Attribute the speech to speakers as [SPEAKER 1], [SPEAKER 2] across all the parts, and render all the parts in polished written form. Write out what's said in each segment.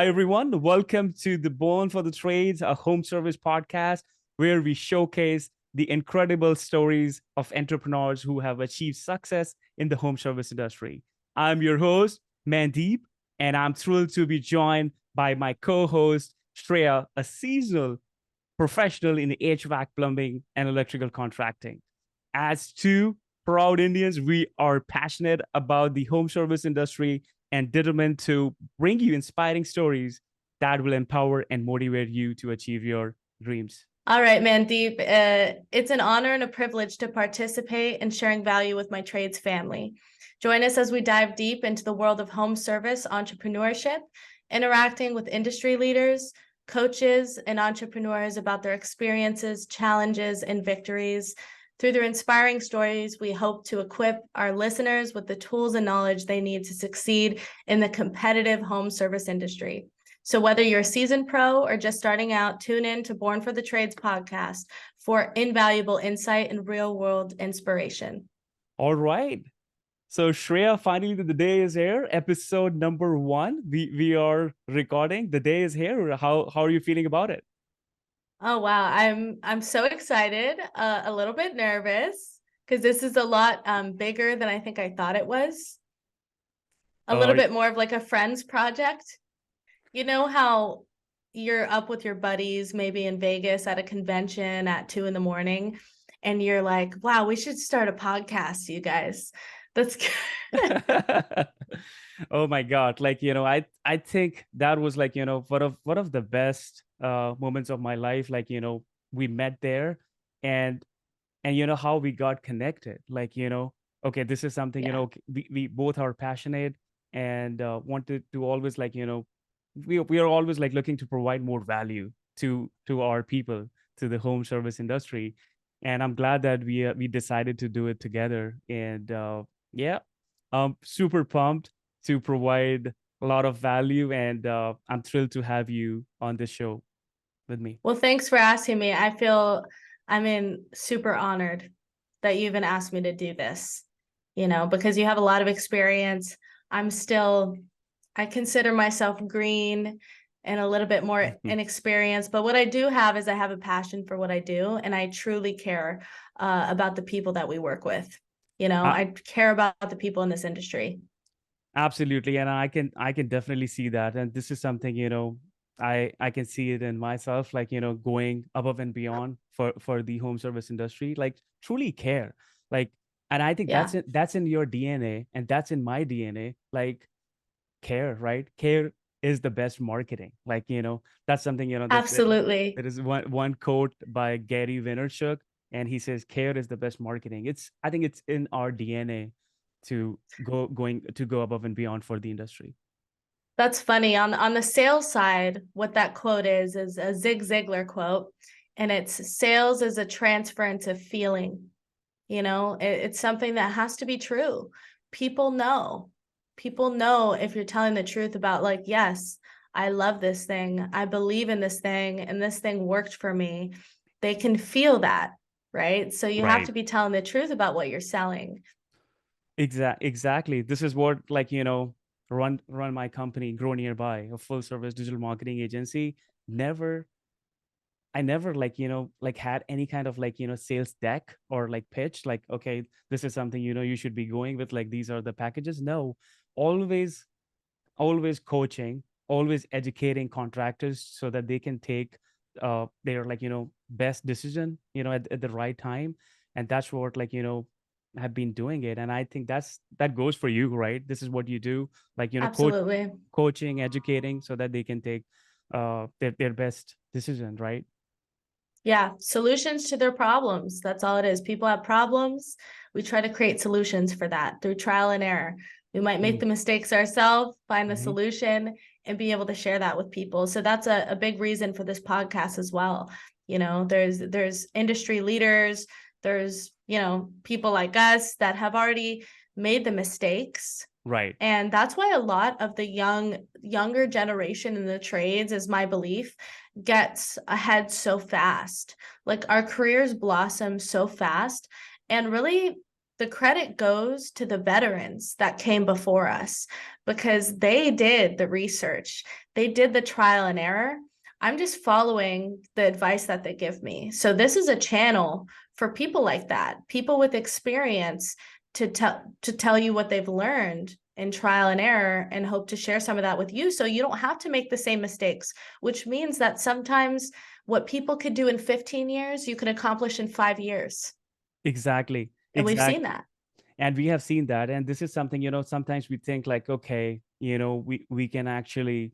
[SPEAKER 1] Hi, everyone. Welcome to the Born for the Trades, a home service podcast where we showcase the incredible stories of entrepreneurs who have achieved success in the home service industry. I'm your host, Mandeep, and I'm thrilled to be joined by my co host, Shreya, a seasonal professional in the HVAC, plumbing, and electrical contracting. As two proud Indians, we are passionate about the home service industry and determined to bring you inspiring stories that will empower and motivate you to achieve your dreams.
[SPEAKER 2] All right, Mandeep. It's an honor and a privilege to participate in sharing value with my trades family. Join us as we dive deep into the world of home service entrepreneurship, interacting with industry leaders, coaches, and entrepreneurs about their experiences, challenges, and victories. Through their inspiring stories, we hope to equip our listeners with the tools and knowledge they need to succeed in the competitive home service industry. So whether you're a seasoned pro or just starting out, tune in to Born for the Trades podcast for invaluable insight and real-world inspiration.
[SPEAKER 1] All right. So Shreya, finally the day is here. Episode number 1. We are recording. The day is here. How are you feeling about it?
[SPEAKER 2] Oh wow, I'm so excited, a little bit nervous because this is a lot bigger than I think I thought it was. A little bit more of like a friend's project. You know how you're up with your buddies, maybe in Vegas at a convention at 2 a.m, and you're like, wow, we should start a podcast, you guys. That's good.
[SPEAKER 1] Oh my God. I think that was one of the best moments of my life. We met there and how we got connected. Okay, this is something,
[SPEAKER 2] Yeah.
[SPEAKER 1] we both are passionate and wanted to always we are always looking to provide more value to our people, to the home service industry. And I'm glad that we decided to do it together. And yeah, I'm super pumped to provide a lot of value, and I'm thrilled to have you on this show with me.
[SPEAKER 2] Well, thanks for asking me. Super honored that you even asked me to do this, because you have a lot of experience. I consider myself green and a little bit more inexperienced, but what I do have is I have a passion for what I do, and I truly care about the people that we work with. I care about the people in this industry.
[SPEAKER 1] Absolutely, and I can definitely see that, and this is something I can see it in myself, going above and beyond for the home service industry, truly care, like, and I think
[SPEAKER 2] Yeah.
[SPEAKER 1] that's in your DNA, and that's in my DNA, care, right? Care is the best marketing. That's something,
[SPEAKER 2] Absolutely.
[SPEAKER 1] there is one quote by Gary Vaynerchuk, and he says care is the best marketing. I think it's in our DNA to go above and beyond for the industry.
[SPEAKER 2] That's funny. On the sales side, what that quote is a Zig Ziglar quote, and it's sales is a transference of feeling. It's something that has to be true. People know. People know if you're telling the truth about, like, yes, I love this thing, I believe in this thing, and this thing worked for me. They can feel that, right? So you have
[SPEAKER 1] Right.
[SPEAKER 2] to be telling the truth about what you're selling.
[SPEAKER 1] Exactly. This is what, run my company, Grow Nearby, a full service digital marketing agency. Never I never had any kind of sales deck or pitch, okay, this is something you should be going with, these are the packages. No, always always coaching, always educating contractors so that they can take their best decision at the right time. And that's what have been doing it. And I think that goes for you, right? This is what you do,
[SPEAKER 2] Absolutely.
[SPEAKER 1] coaching, educating so that they can take their best decision, right?
[SPEAKER 2] Yeah, solutions to their problems. That's all it is. People have problems. We try to create solutions for that through trial and error. We might make the mistakes ourselves, find the solution, and be able to share that with people. So that's a big reason for this podcast as well. There's industry leaders, there's, people like us that have already made the mistakes.
[SPEAKER 1] Right.
[SPEAKER 2] And that's why a lot of the younger generation in the trades, is my belief, gets ahead so fast. Like, our careers blossom so fast. And really, the credit goes to the veterans that came before us because they did the research, they did the trial and error. I'm just following the advice that they give me. So this is a channel for people like that, people with experience to tell you what they've learned in trial and error, and hope to share some of that with you so you don't have to make the same mistakes, which means that sometimes what people could do in 15 years, you can accomplish in 5 years.
[SPEAKER 1] Exactly.
[SPEAKER 2] And we've seen
[SPEAKER 1] Exactly.
[SPEAKER 2] that.
[SPEAKER 1] And we have seen that. And this is something, sometimes we think like, okay, we can actually,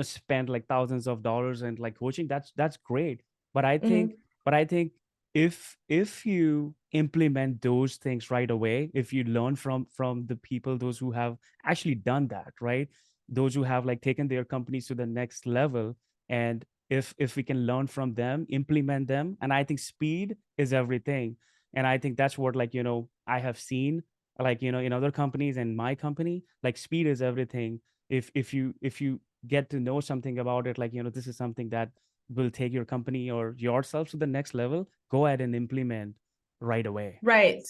[SPEAKER 1] spend like thousands of dollars and like coaching. That's great. But I think,
[SPEAKER 2] Mhm.
[SPEAKER 1] if you implement those things right away, if you learn from the people, those who have actually done that, right? Those who have like taken their companies to the next level, and if we can learn from them, implement them, and I think speed is everything. And I think that's what, like, I have seen, like, in other companies and my company, like speed is everything. If you get to know something about it, like, this is something that will take your company or yourself to the next level, go ahead and implement right away.
[SPEAKER 2] Right.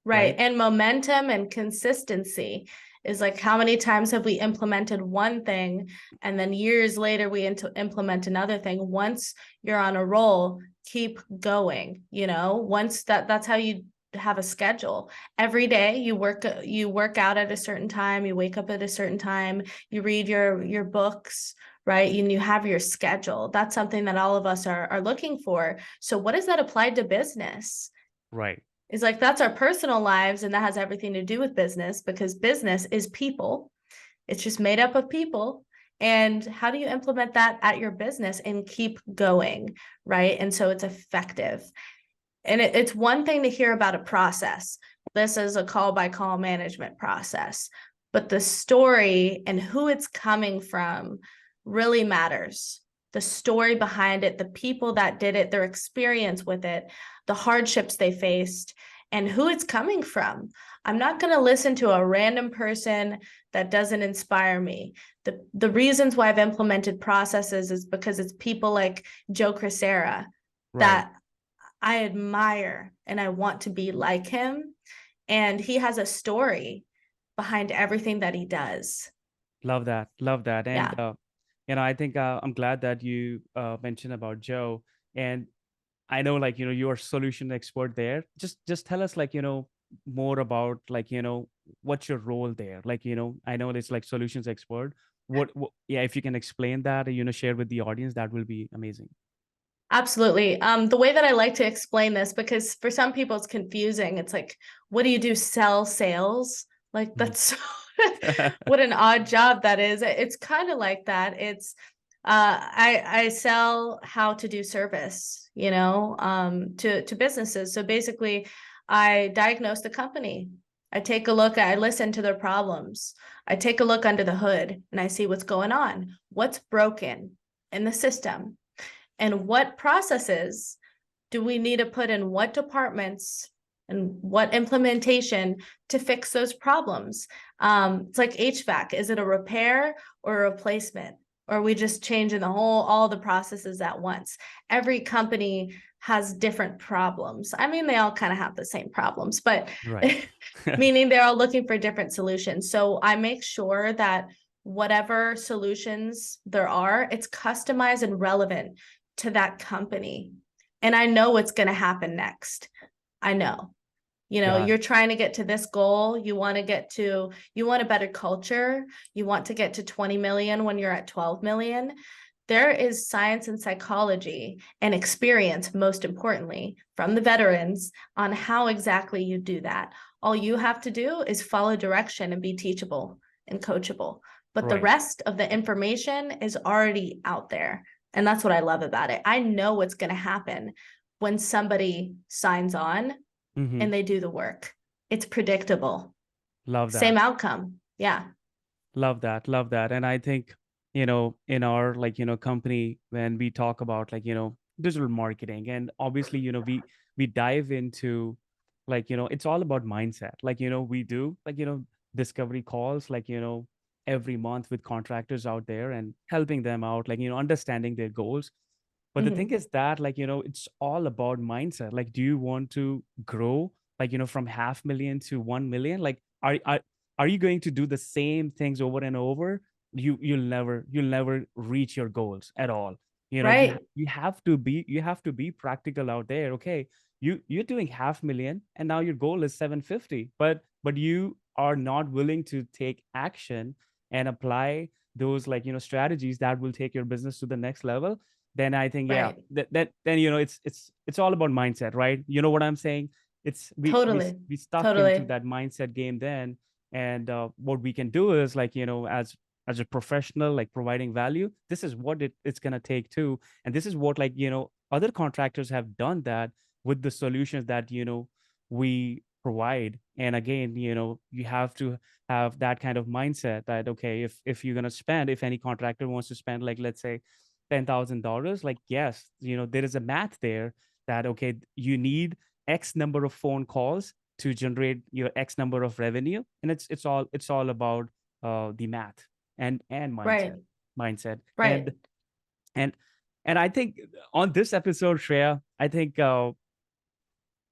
[SPEAKER 2] Right.
[SPEAKER 1] Right.
[SPEAKER 2] And momentum and consistency is like, how many times have we implemented one thing and then years later we implement another thing? Once you're on a roll, keep going, once that's how you have a schedule. Every day you work out at a certain time, you wake up at a certain time, you read your books, right? And you have your schedule. That's something that all of us are looking for. So what does that apply to business?
[SPEAKER 1] Right.
[SPEAKER 2] Is like, that's our personal lives, and that has everything to do with business, because business is people. It's just made up of people. And how do you implement that at your business and keep going, right? And so it's effective. And it's one thing to hear about a process. This is a call by call management process, but the story and who it's coming from really matters. The story behind it, the people that did it, their experience with it, the hardships they faced, and who it's coming from. I'm not going to listen to a random person that doesn't inspire me. The reasons why I've implemented processes is because it's people like Joe Crisera
[SPEAKER 1] Right.
[SPEAKER 2] that I admire and I want to be like him. And he has a story behind everything that he does.
[SPEAKER 1] Love that. Love that. And
[SPEAKER 2] Yeah.
[SPEAKER 1] I think, I'm glad that you mentioned about Joe. And I know, like, you're a solution expert there. Just tell us, like, more about, like, what's your role there? Like, I know it's like solutions expert. What yeah, if you can explain that, share with the audience, that will be amazing.
[SPEAKER 2] Absolutely. The way that I like to explain this, because for some people it's confusing. It's like, what do you do? Sell sales? Like,
[SPEAKER 1] Mhm.
[SPEAKER 2] that's what an odd job that is. It's kind of like that. It's I sell how to do service, to businesses. So basically, I diagnose the company. I listen to their problems. I take a look under the hood and I see what's going on, what's broken in the system, and what processes do we need to put in what departments and what implementation to fix those problems. It's like HVAC. Is it a repair or a replacement? Or are we just changing all the processes at once? Every company has different problems. I mean, they all kind of have the same problems, but
[SPEAKER 1] Right.
[SPEAKER 2] meaning they're all looking for different solutions. So I make sure that whatever solutions there are, it's customized and relevant to that company. And I know what's going to happen next. I know.
[SPEAKER 1] Got
[SPEAKER 2] You're trying to get to this goal. You want a better culture. You want to get to 20 million when you're at 12 million. There is science and psychology and experience, most importantly, from the veterans on how exactly you do that. All you have to do is follow direction and be teachable and coachable. But the
[SPEAKER 1] right.
[SPEAKER 2] rest of the information is already out there. And that's what I love about it. I know what's going to happen when somebody signs on
[SPEAKER 1] Hmm.
[SPEAKER 2] and they do the work. It's predictable.
[SPEAKER 1] Love
[SPEAKER 2] Same
[SPEAKER 1] that.
[SPEAKER 2] outcome. Yeah.
[SPEAKER 1] Love that. Love that. And I think, in our, like, company, when we talk about, like, digital marketing, and obviously, we dive into, like, it's all about mindset. Like, we do, like, discovery calls, like, every month with contractors out there and helping them out, like, understanding their goals. But the thing
[SPEAKER 2] Mhm.
[SPEAKER 1] is that, like, it's all about mindset. Like, do you want to grow like, from 500,000 to 1 million, like, are you going to do the same things over and over? You'll never reach your goals at all.
[SPEAKER 2] Right.
[SPEAKER 1] You have to be practical out there. Okay, you're doing 500,000 and now your goal is 750, but you are not willing to take action and apply those, like, strategies that will take your business to the next level. Then I think, yeah,
[SPEAKER 2] Right.
[SPEAKER 1] that then, it's all about mindset, right? You know what I'm saying? It's
[SPEAKER 2] Totally.
[SPEAKER 1] we stuck into
[SPEAKER 2] Totally.
[SPEAKER 1] that mindset game then. And what we can do is, like, as a professional, like, providing value, this is what it's going to take too. And this is what, like, other contractors have done that with the solutions that, we provide. And again, you have to have that kind of mindset that, okay, if you're going to spend, if any contractor wants to spend, like, let's say $10,000, like, yes, there is a math there that, okay, you need X number of phone calls to generate your X number of revenue. And it's all about the math and
[SPEAKER 2] Right.
[SPEAKER 1] mindset.
[SPEAKER 2] Right.
[SPEAKER 1] And and I think on this episode, Shreya, I think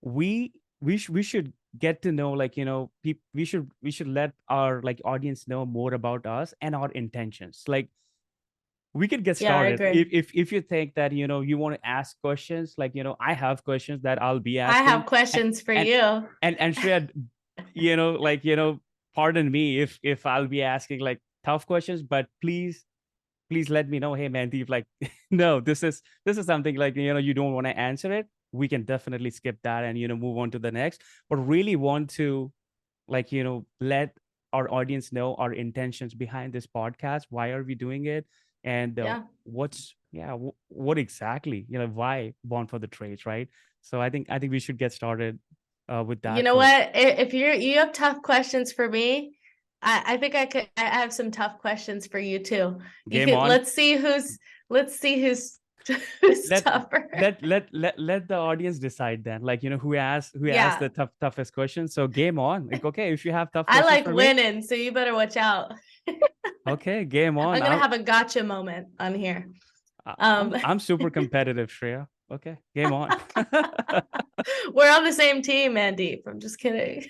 [SPEAKER 1] we should get to know, like, we should let our, like, audience know more about us and our intentions. Like, we could get
[SPEAKER 2] Yeah, I
[SPEAKER 1] started.
[SPEAKER 2] agree.
[SPEAKER 1] If you think that, you want to ask questions, like, I have questions that I'll be
[SPEAKER 2] I
[SPEAKER 1] asking.
[SPEAKER 2] have
[SPEAKER 1] and
[SPEAKER 2] questions for
[SPEAKER 1] and
[SPEAKER 2] you.
[SPEAKER 1] and Shreya, like, pardon me if I'll be asking, like, tough questions, but please let me know, hey, Mandeep, like, no, this is something, like, you don't want to answer it. We can definitely skip that and, move on to the next. But really want to, like, let our audience know our intentions behind this podcast. Why are we doing it? And
[SPEAKER 2] Yeah.
[SPEAKER 1] what exactly, why Born for the Trades, right? So I think we should get started with
[SPEAKER 2] You
[SPEAKER 1] that
[SPEAKER 2] know
[SPEAKER 1] first.
[SPEAKER 2] what? If you have tough questions for me, I think I have some tough questions for you too. You
[SPEAKER 1] Game
[SPEAKER 2] could
[SPEAKER 1] on.
[SPEAKER 2] let's see who's who's
[SPEAKER 1] let
[SPEAKER 2] tougher.
[SPEAKER 1] let the audience decide then, like, who asked
[SPEAKER 2] Yeah.
[SPEAKER 1] the toughest question. So game on. Like, okay, if you have tough
[SPEAKER 2] I
[SPEAKER 1] questions
[SPEAKER 2] like
[SPEAKER 1] for me,
[SPEAKER 2] winning, so you better watch out.
[SPEAKER 1] okay, game on.
[SPEAKER 2] I'm gonna
[SPEAKER 1] i'm
[SPEAKER 2] have a gotcha moment on here.
[SPEAKER 1] I- i'm,
[SPEAKER 2] Um
[SPEAKER 1] I'm super competitive, Shreya. Okay, game on.
[SPEAKER 2] we're on the same team, Mandeep. I'm just kidding.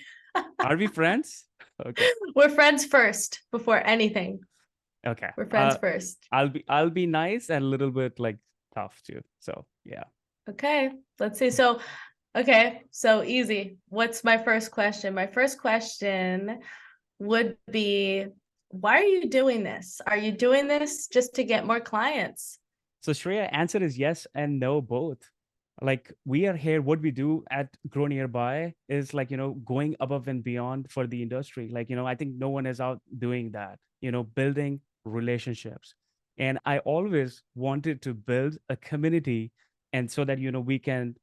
[SPEAKER 1] Are we friends? Okay.
[SPEAKER 2] We're friends first before anything.
[SPEAKER 1] Okay.
[SPEAKER 2] We're friends first.
[SPEAKER 1] I'll be nice and a little bit, like, tough too. So yeah.
[SPEAKER 2] Okay, let's see. So, okay, so easy. What's my first question? My first question would be, why are you doing this? Are you doing this just to get more clients?
[SPEAKER 1] So Shreya, answer is yes and no, both. Like, we are here, what we do at Grow Nearby is, like, going above and beyond for the industry. Like, I think no one is out doing that, building relationships. And I always wanted to build a community, and so that, we can,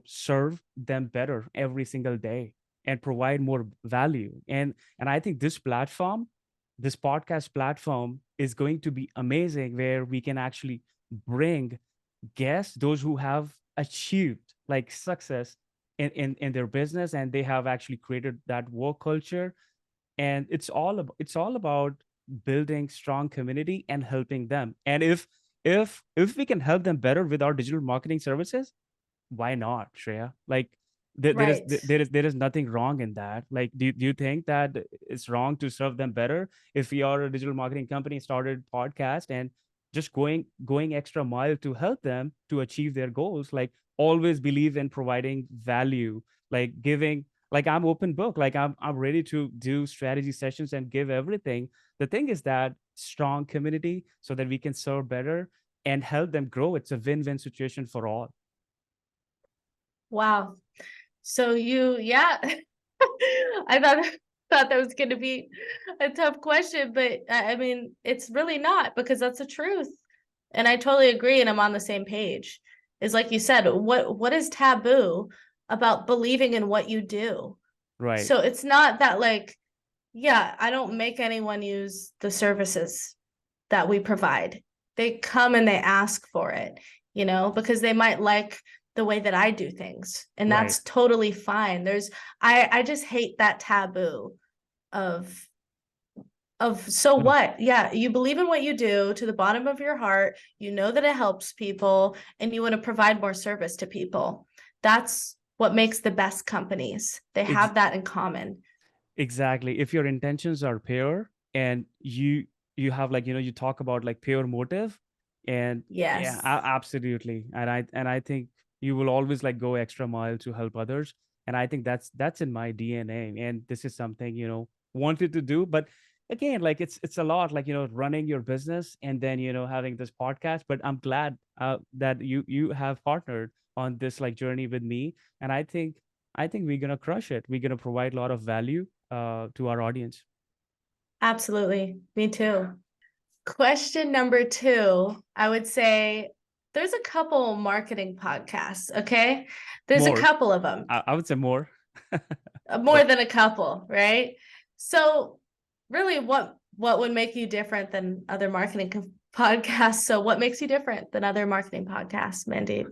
[SPEAKER 1] serve them better every single day and provide more value. And I think this podcast platform is going to be amazing, where we can actually bring guests, those who have achieved, like, success in their business, and they have actually created that work culture. And it's all about building strong community and helping them. And if we can help them better with our digital marketing services, why not, Shreya? Like,
[SPEAKER 2] Right.
[SPEAKER 1] there is nothing wrong in that. Like, do you think that it's wrong to serve them better? If we are a digital marketing company, started podcast, and just going extra mile to help them to achieve their goals, like, always believe in providing value, like, giving, like, I'm open book, like, I'm ready to do strategy sessions and give everything. The thing is that strong community, so that we can serve better and help them grow. It's a win-win situation for all.
[SPEAKER 2] Wow. So yeah. I thought that was going to be a tough question, but I mean, it's really not, because that's the truth. And I totally agree, and I'm on the same page. Is like you said, what is taboo about believing in what you do?
[SPEAKER 1] Right.
[SPEAKER 2] So it's not that, like, yeah, I don't make anyone use the services that we provide. They come and they ask for it, because they might like the way that I do things. And
[SPEAKER 1] Right.
[SPEAKER 2] that's totally fine. I just hate that taboo of so what? Yeah, you believe in what you do to the bottom of your heart, you know that it helps people, and you want to provide more service to people. That's what makes the best companies. They
[SPEAKER 1] Ex-
[SPEAKER 2] have that in common.
[SPEAKER 1] exactly. If your intentions are pure and you have like, you talk about like pure motive, and yeah,
[SPEAKER 2] Yes,
[SPEAKER 1] absolutely. And I think you will always like go extra mile to help others. And I think that's in my DNA. And this is something, wanted to do. But again, like it's a lot, like, running your business and then, having this podcast. But I'm glad that you have partnered on this like journey with me. And I think we're gonna crush it. We're gonna provide a lot of value to our audience.
[SPEAKER 2] absolutely. Me too. Question number two, I would say there's a couple marketing podcasts, okay? There's a
[SPEAKER 1] More,
[SPEAKER 2] couple of them,
[SPEAKER 1] I would say more.
[SPEAKER 2] more
[SPEAKER 1] But
[SPEAKER 2] than a couple, right? So, really, what would make you different than other marketing podcasts? So, what makes you different than other marketing podcasts, Mandy?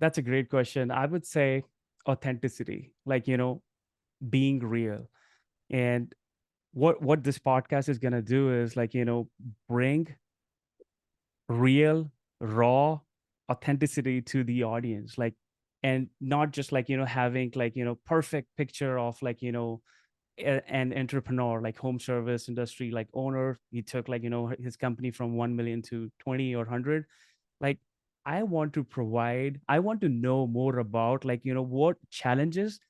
[SPEAKER 1] that's a great question. I would say authenticity, like, being real. And what this podcast is gonna do is like, bring real, raw authenticity to the audience. Like, and not just like, having like, perfect picture of like, an entrepreneur, like home service industry, like owner. He took like, his company from 1 million to 20 or 100. Like, I want to know more about like, what challenges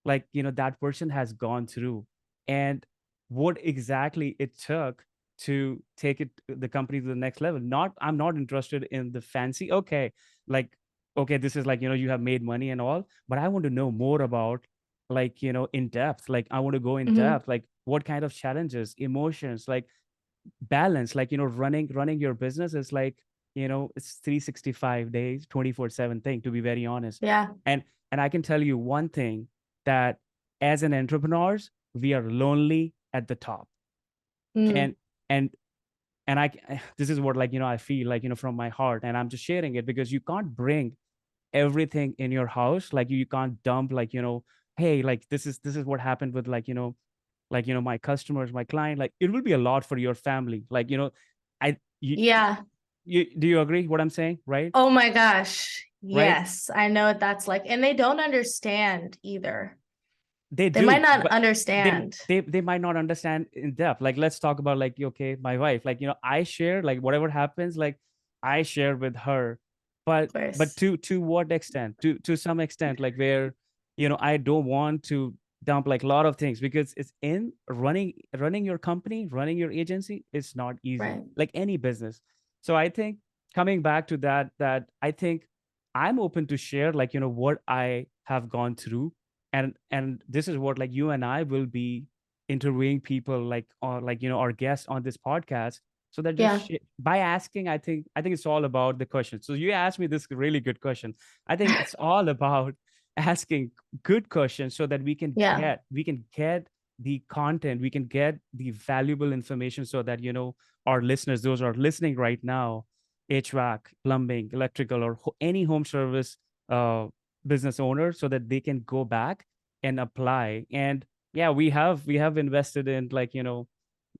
[SPEAKER 1] like, that person has gone through, and what exactly it took to take the company to the next level. I'm not interested in the fancy, okay, like, okay, this is like, you have made money and all, but I want to know more about like, in depth. Like, I want to go in
[SPEAKER 2] Mm-hmm.
[SPEAKER 1] depth, like what kind of challenges, emotions, like balance, like, running your business is like, it's 365 days, 24/7 thing, to be very honest.
[SPEAKER 2] Yeah.
[SPEAKER 1] And and I can tell you one thing, that as an entrepreneurs, we are lonely at the top.
[SPEAKER 2] Mm.
[SPEAKER 1] And and and this is what, like, I feel like, from my heart, and I'm just sharing it because you can't bring everything in your house. Like, you can't dump, like, hey, like, this is what happened with, like, like, my customers, my client. Like, it will be a lot for your family, like, I you
[SPEAKER 2] Yeah.
[SPEAKER 1] you do you agree what I'm saying, right?
[SPEAKER 2] Oh my gosh.
[SPEAKER 1] Right.
[SPEAKER 2] Yes, I know what that's like. And they don't understand either.
[SPEAKER 1] They
[SPEAKER 2] They might
[SPEAKER 1] do,
[SPEAKER 2] not
[SPEAKER 1] but they
[SPEAKER 2] understand.
[SPEAKER 1] they might not understand in depth. Like, let's talk about, like, okay, my wife, like, I share, like, whatever happens, like, I share with her. but
[SPEAKER 2] Of
[SPEAKER 1] but
[SPEAKER 2] course.
[SPEAKER 1] to what extent? To some extent, like, where, I don't want to dump like a lot of things, because it's in running your company, running your agency is not easy,
[SPEAKER 2] Right.
[SPEAKER 1] like any business. So I think, coming back to that I think I'm open to share, like, what I have gone through. And this is what, like, you and I will be interviewing people, like, or like, our guests on this podcast, so that just
[SPEAKER 2] Yeah.
[SPEAKER 1] by asking, I think it's all about the question. So you asked me this really good question. I think it's all about asking good questions, so that
[SPEAKER 2] Yeah.
[SPEAKER 1] we can get the content, we can get the valuable information, so that, our listeners, those are listening right now, HVAC, plumbing, electrical, or any home service uh, business owner, so that they can go back and apply. And yeah, we have invested in, like,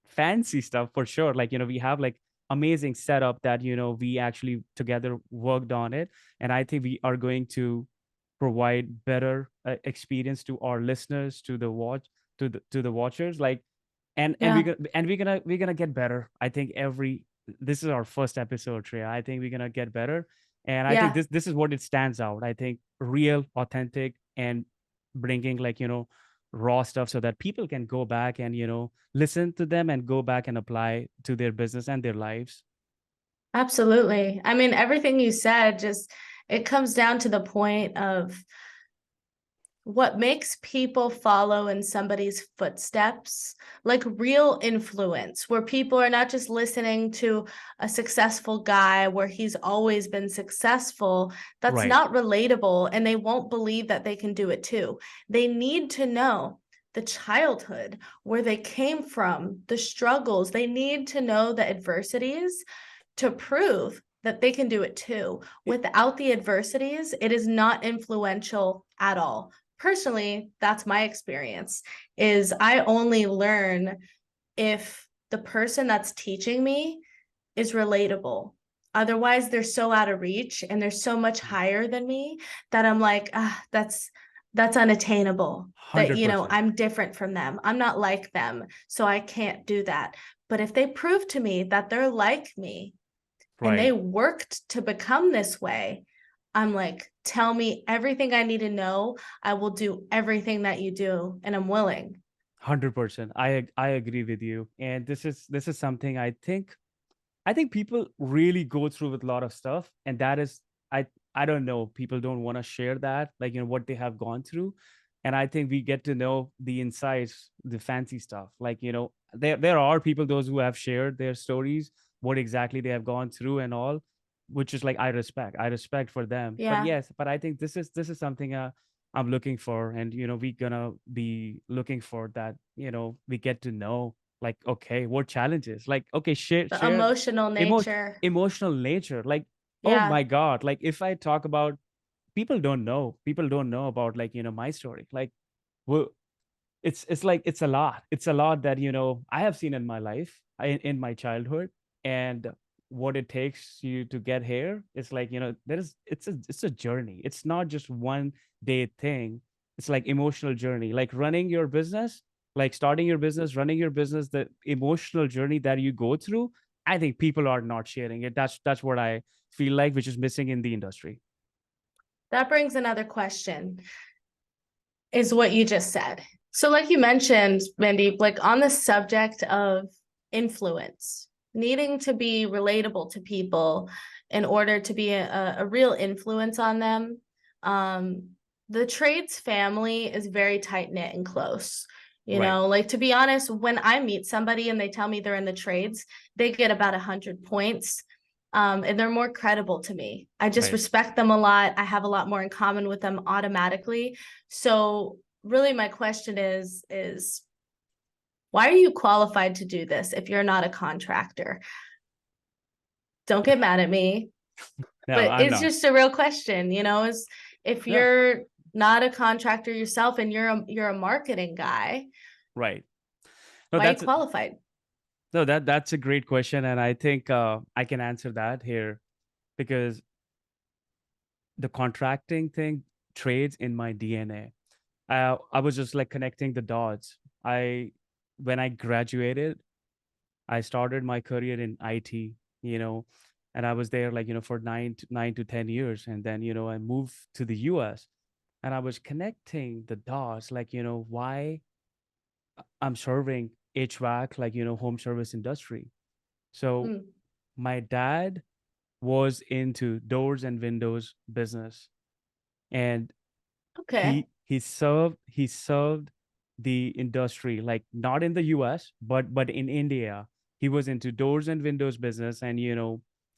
[SPEAKER 1] fancy stuff for sure. Like, we have like amazing setup that, we actually together worked on it. And I think we are going to provide better experience to our listeners, to the watchers, like. And
[SPEAKER 2] Yeah.
[SPEAKER 1] we're gonna get better. I think this is our first episode, Treya. I think we're gonna get better. And I think
[SPEAKER 2] Yeah.
[SPEAKER 1] this is what it stands out. I think real, authentic, and bringing, like, raw stuff, so that people can go back and, listen to them and go back and apply to their business and their lives.
[SPEAKER 2] Absolutely. I mean, everything you said, just it comes down to the point of what makes people follow in somebody's footsteps, like real influence, where people are not just listening to a successful guy where he's always been successful. That's
[SPEAKER 1] Right.
[SPEAKER 2] not relatable, and they won't believe that they can do it too. They need to know the childhood, where they came from, the struggles. They need to know the adversities to prove that they can do it too.
[SPEAKER 1] It-
[SPEAKER 2] Without the adversities, it is not influential at all. Personally, that's my experience, is I only learn if the person that's teaching me is relatable. Otherwise, they're so out of reach and they're so much higher than me that I'm like, that's unattainable. That, you know,
[SPEAKER 1] 100%.
[SPEAKER 2] I'm different from them. I'm not like them. So I can't do that. But if they prove to me that they're like me and they
[SPEAKER 1] Right.
[SPEAKER 2] worked to become this way, I'm like, tell me everything I need to know. I will do everything that you do, and I'm willing.
[SPEAKER 1] 100%. I agree with you. And this is something I think people really go through with a lot of stuff, and that is I I don't know. People don't want to share that, like what they have gone through, and I think we get to know the insights, the fancy stuff. Like there are people those who have shared their stories, what exactly they have gone through and all, which is like I respect for them. But
[SPEAKER 2] Yeah.
[SPEAKER 1] yes, but I think this is something I'm looking for, and we gonna be looking for that. We get to know like okay what challenges like okay
[SPEAKER 2] The
[SPEAKER 1] share
[SPEAKER 2] emotional
[SPEAKER 1] emo-
[SPEAKER 2] nature.
[SPEAKER 1] emotional nature like oh
[SPEAKER 2] Yeah.
[SPEAKER 1] my god like if I talk about people don't know about like my story like well it's like it's a lot that I have seen in my life in my childhood and what it takes you to get here it's like there is it's a journey. It's not just one day thing. It's like emotional journey, like running your business, like starting your business, running your business, the emotional journey that you go through. I think people are not sharing it. That's what I feel like, which is missing in the industry.
[SPEAKER 2] That brings another question, is what you just said. So, like you mentioned, Mandy, like on the subject of influence, needing to be relatable to people in order to be a real influence on them, um, the trades family is very tight knit and close. You
[SPEAKER 1] Right.
[SPEAKER 2] know, like to be honest, when I meet somebody and they tell me they're in the trades, they get about 100 points. And they're more credible to me. I just
[SPEAKER 1] Right.
[SPEAKER 2] respect them a lot. I have a lot more in common with them automatically. So really my question is why are you qualified to do this if you're not a contractor? Don't get mad at me,
[SPEAKER 1] No,
[SPEAKER 2] but
[SPEAKER 1] I'm
[SPEAKER 2] it's
[SPEAKER 1] not.
[SPEAKER 2] just a real question, you know, is if
[SPEAKER 1] No.
[SPEAKER 2] you're not a contractor yourself and you're a marketing guy,
[SPEAKER 1] Right. No,
[SPEAKER 2] why are you
[SPEAKER 1] that's
[SPEAKER 2] qualified?
[SPEAKER 1] no, that's a great question, and I think I can answer that here because the contracting thing trades in my DNA. I was just like connecting the dots. I When I graduated, I started my career in IT, you know, and I was there like for 9 to 10 years, and then I moved to the U.S. and I was connecting the dots, like why I'm serving HVAC, like home service industry. So
[SPEAKER 2] Mm,
[SPEAKER 1] my dad was into doors and windows business, and
[SPEAKER 2] okay.
[SPEAKER 1] he served the industry, like not in the US but in India. He was into doors and windows business, and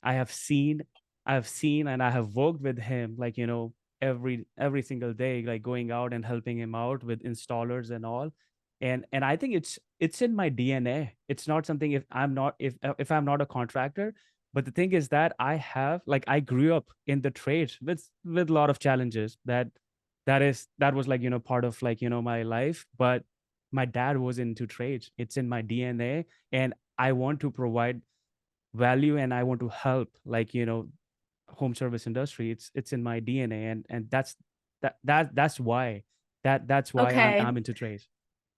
[SPEAKER 1] I have seen and I have worked with him, like every single day, like going out and helping him out with installers and all. And I think it's in my DNA. It's not something, if I'm not a contractor. But the thing is that I grew up in the trades with a lot of challenges that was like part of like my life. But my dad was into trades. It's in my DNA, and I want to provide value, and I want to help, like home service industry. It's in my DNA, and that's why I'm
[SPEAKER 2] Okay.
[SPEAKER 1] I'm into trades.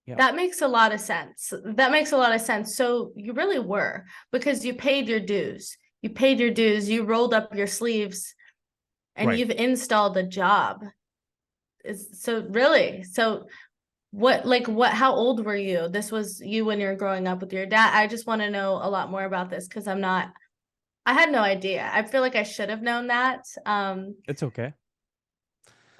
[SPEAKER 1] Yeah.
[SPEAKER 2] That makes a lot of sense. That makes a lot of sense. So you really were, because you paid your dues. You paid your dues, you rolled up your sleeves, and
[SPEAKER 1] Right.
[SPEAKER 2] you've installed a job. So really, so what, how old were you? This was you when you were growing up with your dad. I just want to know a lot more about this because I had no idea. I feel like I should have known that
[SPEAKER 1] It's okay.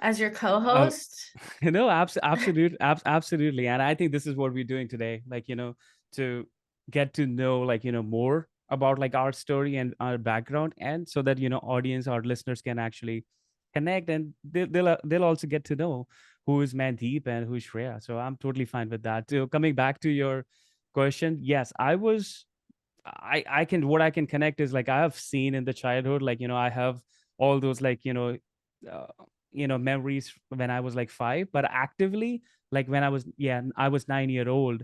[SPEAKER 2] as your
[SPEAKER 1] uh,
[SPEAKER 2] co-host.
[SPEAKER 1] absolutely. And I think this is what we're doing today, like to get to know like more about like our story and our background, and so that audience, our listeners can actually connect, and they'll also get to know who is Mandeep and who's Shreya. So I'm totally fine with that. So coming back to your question, yes, I can, what I can connect is like I have seen in the childhood, like I have all those like uh, memories when I was like 5, but actively, like when I was 9 year old,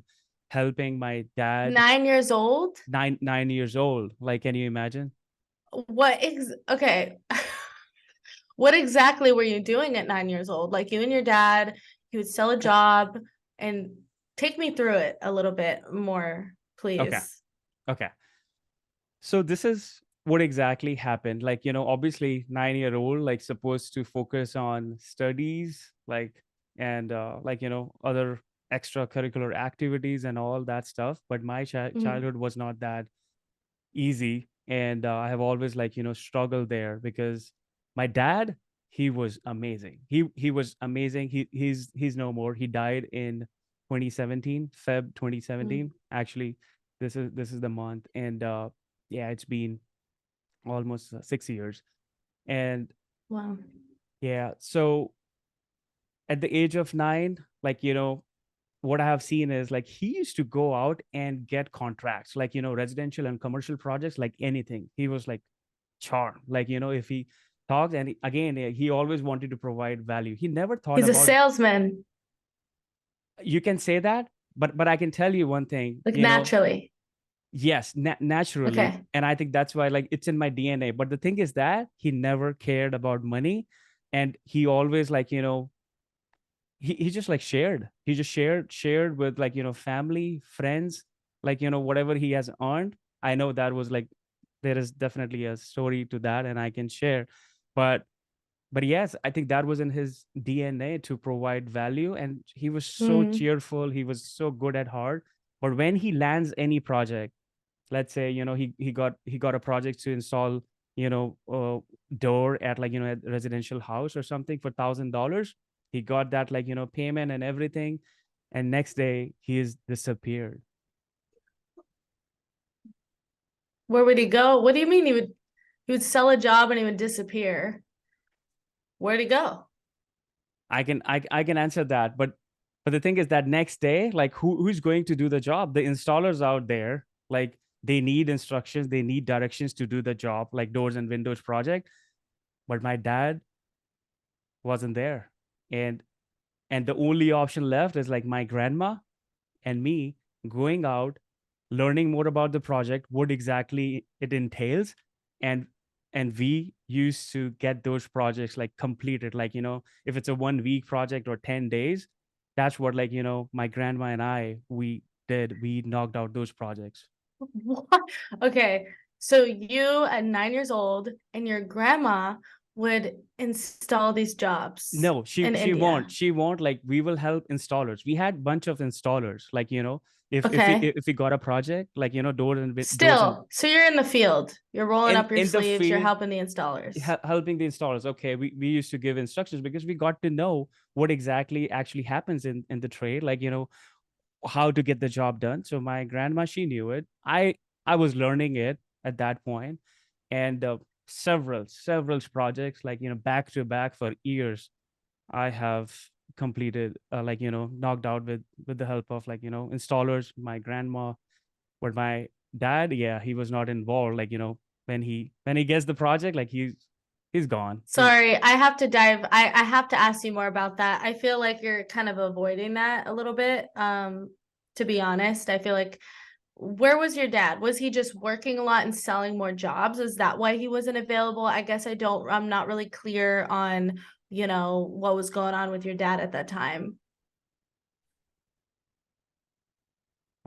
[SPEAKER 1] helping my dad.
[SPEAKER 2] 9 years old?
[SPEAKER 1] 9 years old, like can you imagine?
[SPEAKER 2] Okay. What exactly were you doing at 9 years old? Like you and your dad, you would sell a job, and take me through it a little bit more,
[SPEAKER 1] Okay.
[SPEAKER 2] please.
[SPEAKER 1] Okay. So this is what exactly happened. Like, obviously 9-year-old, like supposed to focus on studies, like, and like, other extracurricular activities and all that stuff. But my
[SPEAKER 2] Mhm.
[SPEAKER 1] childhood was not that easy. And I have always like, struggled there because my dad, he was amazing. He was amazing. He's no more. He died in 2017, Feb
[SPEAKER 2] Mm.
[SPEAKER 1] 2017. Actually, this is the month. And yeah, it's been almost 6 years. And
[SPEAKER 2] Wow.
[SPEAKER 1] yeah, so at the age of 9, like, what I have seen is like he used to go out and get contracts, like, residential and commercial projects, like anything. He was like charm, like, if he talked, and again, he always wanted to provide value. He never thought
[SPEAKER 2] He's a
[SPEAKER 1] about,
[SPEAKER 2] salesman,
[SPEAKER 1] you can say that, but I can tell you one thing,
[SPEAKER 2] like naturally.
[SPEAKER 1] yes, naturally.
[SPEAKER 2] Okay.
[SPEAKER 1] And I think that's why like it's in my DNA. But the thing is that he never cared about money. And he always like, he just like shared. He just shared with like, family, friends, like, whatever he has earned. I know that was like, there is definitely a story to that and I can share. But yes, I think that was in his DNA to provide value. And he was so
[SPEAKER 2] Mm.
[SPEAKER 1] cheerful. He was so good at heart. But when he lands any project, let's say, he got a project to install, door at like, a residential house or something for $1,000. He got that like, payment and everything. And next day he is disappeared.
[SPEAKER 2] Where would he go? What do you mean he would sell a job and he would disappear? Where'd he go?
[SPEAKER 1] I can answer that. But the thing is that next day, like who's going to do the job? The installers out there, like they need instructions, they need directions to do the job, like doors and windows project. But my dad wasn't there. And the only option left is like my grandma and me going out, learning more about the project, what exactly it entails. And and we used to get those projects like completed, like, if it's a 1 week project or 10 days, that's what, like, my grandma and we knocked out those projects.
[SPEAKER 2] What? Okay. So you at 9 years old and your grandma would install these jobs
[SPEAKER 1] No, she
[SPEAKER 2] in
[SPEAKER 1] she won't.
[SPEAKER 2] India.
[SPEAKER 1] She won't. Like, we will help installers. We had bunch of installers. Like,
[SPEAKER 2] Okay.
[SPEAKER 1] if we got a project, like, doors and
[SPEAKER 2] Still, so you're in the field. You're rolling
[SPEAKER 1] in
[SPEAKER 2] up your
[SPEAKER 1] in the
[SPEAKER 2] sleeves, you're
[SPEAKER 1] field,
[SPEAKER 2] helping the installers.
[SPEAKER 1] helping the installers. Okay, we used to give instructions because we got to know what exactly actually happens in the trade, like, how to get the job done. So my grandma, she knew it. I was learning it at that point. And several projects, like, back to back for years, I have completed, like, knocked out with the help of, like, installers, my grandma. But my dad, yeah, he was not involved. Like, when he gets the project, like, he's gone.
[SPEAKER 2] Sorry, I have to ask you more about that. I feel like you're kind of avoiding that a little bit. To be honest, I feel like where was your dad? Was he just working a lot and selling more jobs? Is that why he wasn't available? I guess I'm not really clear on, what was going on with your dad at that time.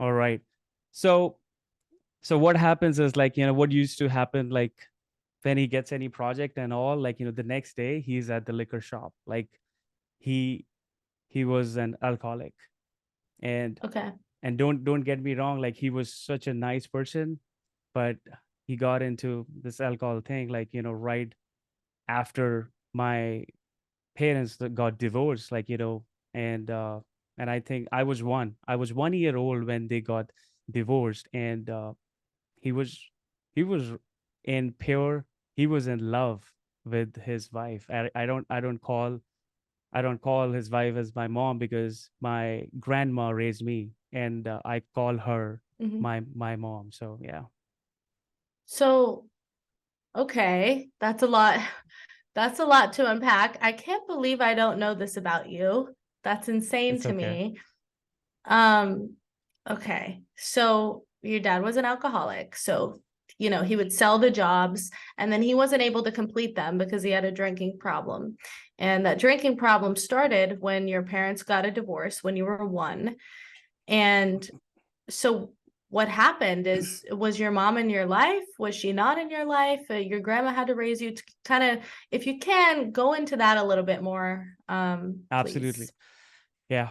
[SPEAKER 1] All right. So what happens is, like, what used to happen, like, when he gets any project and all, like, the next day he's at the liquor shop. Like, he he was an alcoholic. and
[SPEAKER 2] Okay.
[SPEAKER 1] and don't get me wrong, like, he was such a nice person. But he got into this alcohol thing, like, right after my parents that got divorced, like, and I think I was 1 year old when they got divorced. And he was he was in pure he was in love with his wife. I don't call his wife as my mom, because my grandma raised me, and I call her
[SPEAKER 2] Mhm.
[SPEAKER 1] my mom. So yeah,
[SPEAKER 2] So, okay, that's a lot. That's a lot to unpack. I can't believe I don't know this about you. That's insane
[SPEAKER 1] it's
[SPEAKER 2] to
[SPEAKER 1] okay.
[SPEAKER 2] me. Um, okay. So your dad was an alcoholic. So he would sell the jobs and then he wasn't able to complete them because he had a drinking problem. And that drinking problem started when your parents got a divorce when you were 1. And so what happened is, was your mom in your life? Was she not in your life? Your grandma had to raise you. To kind of, if you can, go into that a little bit more,
[SPEAKER 1] Absolutely.
[SPEAKER 2] please.
[SPEAKER 1] Yeah,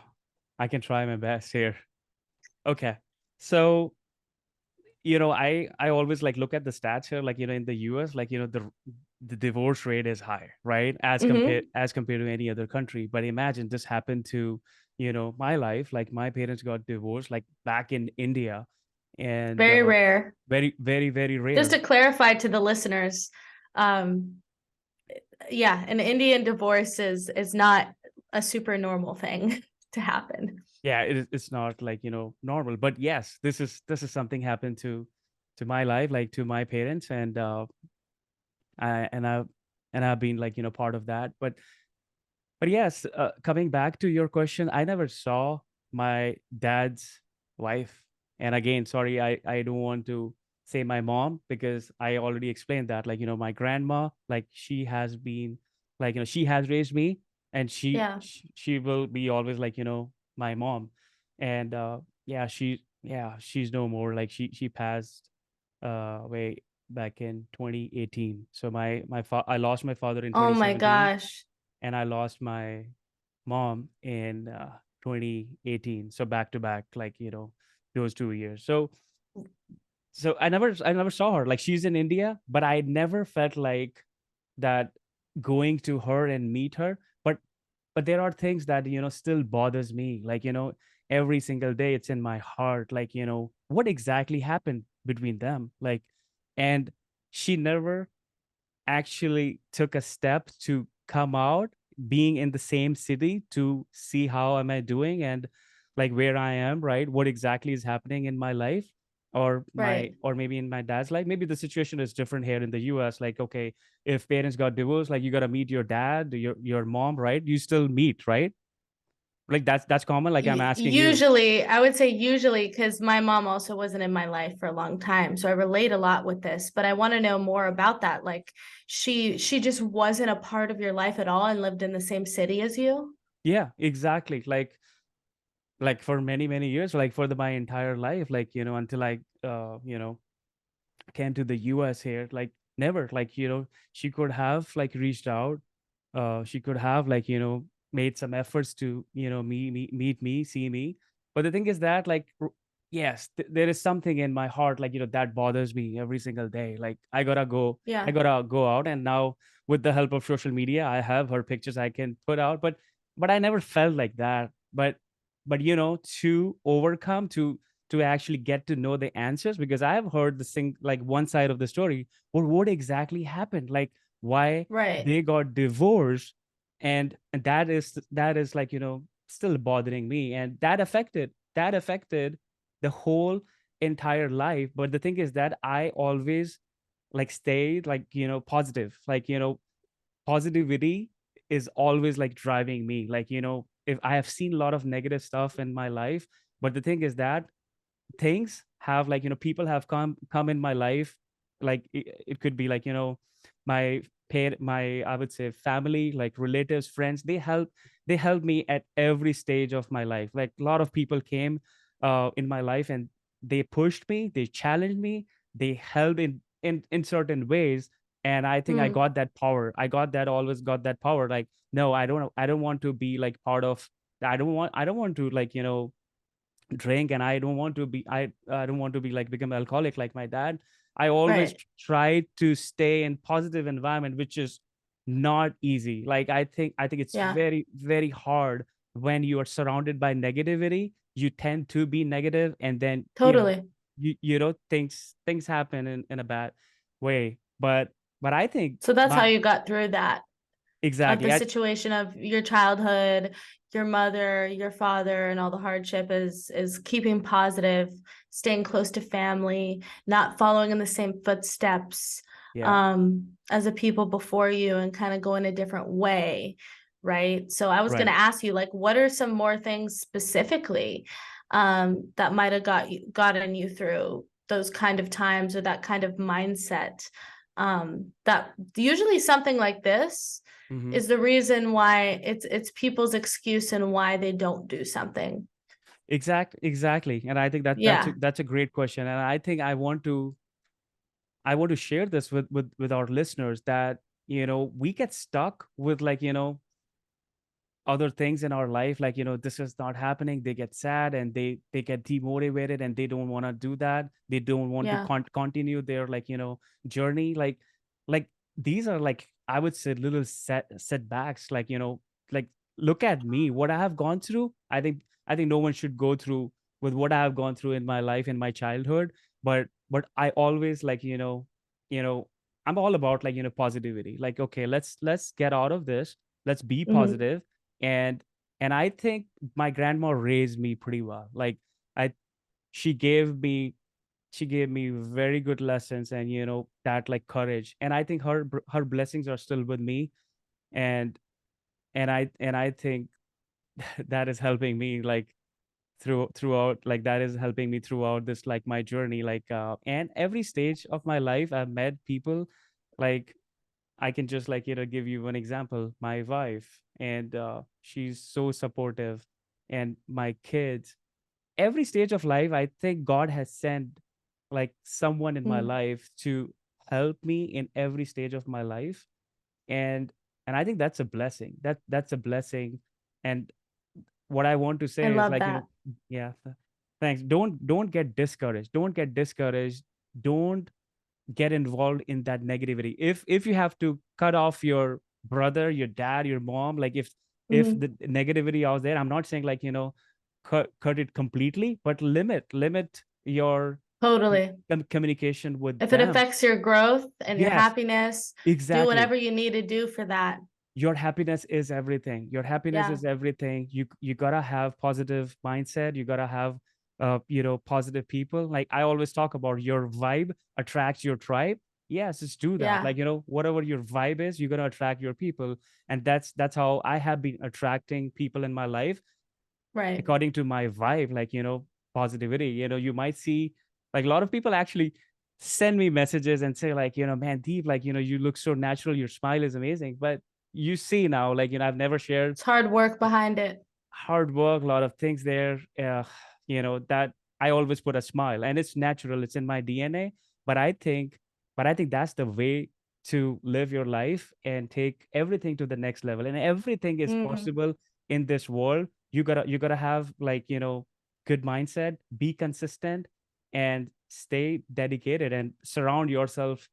[SPEAKER 1] I can try my best here. Okay. So, I always like look at the stats here, like, in the US, like, the divorce rate is higher, right?
[SPEAKER 2] Mm-hmm.
[SPEAKER 1] As compared to any other country. But imagine this happened to, my life. Like my parents got divorced like back in India, and
[SPEAKER 2] Very rare.
[SPEAKER 1] very, very, very
[SPEAKER 2] Just
[SPEAKER 1] rare.
[SPEAKER 2] to clarify to the listeners, um, yeah, an Indian divorce is not a super normal thing to happen.
[SPEAKER 1] Yeah, it's not like, normal, but yes, this is something happened to my life, like to my parents, and I and I've been like, part of that. But yes, coming back to your question, I never saw my dad's wife. And again, sorry, I don't want to say my mom, because I already explained that, like, my grandma, like she has been, like, she has raised me, and
[SPEAKER 2] Yeah.
[SPEAKER 1] she will be always like, my mom. And yeah, she's no more. Like she passed way back in 2018. So I lost my father in
[SPEAKER 2] Oh my
[SPEAKER 1] 2017,
[SPEAKER 2] gosh.
[SPEAKER 1] and I lost my mom in 2018. So back to back, like, those 2 years. So I never saw her. Like she's in India, but I never felt like that going to her and meet her. But there are things that, still bothers me. Like, every single day it's in my heart. Like, what exactly happened between them? Like, and she never actually took a step to come out, being in the same city, to see how am I doing, and like where I am, right? What exactly is happening in my life,
[SPEAKER 2] Right.
[SPEAKER 1] or maybe in my dad's life. Maybe the situation is different here in the US. Like, okay, if parents got divorced, like you got to meet your dad, your mom, right? You still meet, right? Like that's common. Like I'm asking you.
[SPEAKER 2] Usually, I would say usually, because my mom also wasn't in my life for a long time, so I relate a lot with this. But I want to know more about that. Like, she just wasn't a part of your life at all and lived in the same city as you.
[SPEAKER 1] Yeah, exactly. Like for many, many years, like for my entire life, like, until I came to the US here, like never, like, she could have like reached out. She could have like, made some efforts to, meet me, see me. But the thing is that, like, yes, there is something in my heart, like, that bothers me every single day. Like I
[SPEAKER 2] Yeah.
[SPEAKER 1] gotta go out, and now with the help of social media, I have her pictures I can put out. But I never felt like that. But to overcome, to actually get to know the answers, because I have heard the thing, like one side of the story, or what exactly happened, like why
[SPEAKER 2] Right.
[SPEAKER 1] they got divorced. And that is like, still bothering me, and that affected the whole entire life. But the thing is that I always like stayed like, positive, like, positivity is always like driving me. Like, if I have seen a lot of negative stuff in my life, but the thing is that things have, like, people have come in my life. Like it could be like, my my, I would say, family, like relatives, friends. They help me at every stage of my life. Like a lot of people came in my life, and they pushed me, they challenged me, they helped in certain ways. And I think I
[SPEAKER 2] Mm,
[SPEAKER 1] got that power. Always got that power. Like, no, I don't want to be like part of. I don't want to, like, drink, and I don't want to be like become alcoholic like my dad. I always
[SPEAKER 2] right.
[SPEAKER 1] try to stay in positive environment, which is not easy. Like I think it's
[SPEAKER 2] Yeah.
[SPEAKER 1] very, very hard when you are surrounded by negativity. You tend to be negative, and then
[SPEAKER 2] Totally.
[SPEAKER 1] things happen in a bad way. But I think
[SPEAKER 2] So that's how
[SPEAKER 1] my
[SPEAKER 2] you got through that, of the
[SPEAKER 1] exactly.
[SPEAKER 2] situation of your childhood, your mother, your father, and all the hardship is keeping positive, staying close to family, not following in the same footsteps
[SPEAKER 1] Yeah,
[SPEAKER 2] as the people before you, and kind of going a different way, right? So I was going
[SPEAKER 1] right.
[SPEAKER 2] to ask you, like, what are some more things specifically that might have gotten you through those kind of times or that kind of mindset. That usually something like this
[SPEAKER 1] Hmm.
[SPEAKER 2] is the reason why it's people's excuse and why they don't do something.
[SPEAKER 1] Exactly. And I think that
[SPEAKER 2] Yeah.
[SPEAKER 1] that's a great question. And I think I want to share this with our listeners that, we get stuck with, like, other things in our life, like, this is not happening. They get sad and they get demotivated and they don't want to do that. They don't want to
[SPEAKER 2] Yeah.
[SPEAKER 1] continue their, like, journey. Like these are, like, I would say, little setbacks, like, like, look at me, what I have gone through. I think no one should go through with what I have gone through in my life, in my childhood. But I always, like, you know I'm all about, like, positivity. Like, okay, let's get out of this. Let's be
[SPEAKER 2] Mhm.
[SPEAKER 1] positive. And and I think my grandma raised me pretty well. Like, I she gave me she gave me very good lessons, and, that, like, courage. And I think her blessings are still with me. And and i and I think that is helping me, like, throughout, like, that is helping me throughout this, like, my journey, like, and every stage of my life I've met people, like, I can just, like, give you one example. My wife, and she's so supportive, and my kids. Every stage of life, I think God has sent, like, someone in my
[SPEAKER 2] Mm.
[SPEAKER 1] life to help me in every stage of my life. And and I think that's a blessing. That's a blessing. And what I want to
[SPEAKER 2] I
[SPEAKER 1] say is,
[SPEAKER 2] love
[SPEAKER 1] like,
[SPEAKER 2] that.
[SPEAKER 1] yeah, thanks. Don't get discouraged. Don't get discouraged. Don't get involved in that negativity. If you have to cut off your brother, your dad, your mom, like, if
[SPEAKER 2] Mhm.
[SPEAKER 1] the negativity out there, I'm not saying, like, cut it completely, but limit your
[SPEAKER 2] Totally.
[SPEAKER 1] communication with
[SPEAKER 2] If it
[SPEAKER 1] them.
[SPEAKER 2] affects your growth and your
[SPEAKER 1] Yes,
[SPEAKER 2] happiness, do
[SPEAKER 1] exactly.
[SPEAKER 2] whatever you need to do for that.
[SPEAKER 1] Your happiness is everything. Your happiness
[SPEAKER 2] Yeah.
[SPEAKER 1] is everything. You gotta have positive mindset. You gotta have, positive people. Like, I always talk about, your vibe attracts your tribe. Yes, just do that.
[SPEAKER 2] Yeah.
[SPEAKER 1] Like, whatever your vibe is, you're gonna attract your people. And that's how I have been attracting people in my life,
[SPEAKER 2] Right.
[SPEAKER 1] according to my vibe, like, positivity. You might see, like, a lot of people actually send me messages and say, like, man, Deep, like, you look so natural, your smile is amazing. But you see now, like, I've never shared
[SPEAKER 2] It's hard work behind it.
[SPEAKER 1] hard work, a lot of things there, that I always put a smile, and it's natural, it's in my DNA. But I think that's the way to live your life and take everything to the next level. And everything is
[SPEAKER 2] Mhm.
[SPEAKER 1] possible in this world. You gotta have, like, good mindset, be consistent, and stay dedicated, and surround yourself,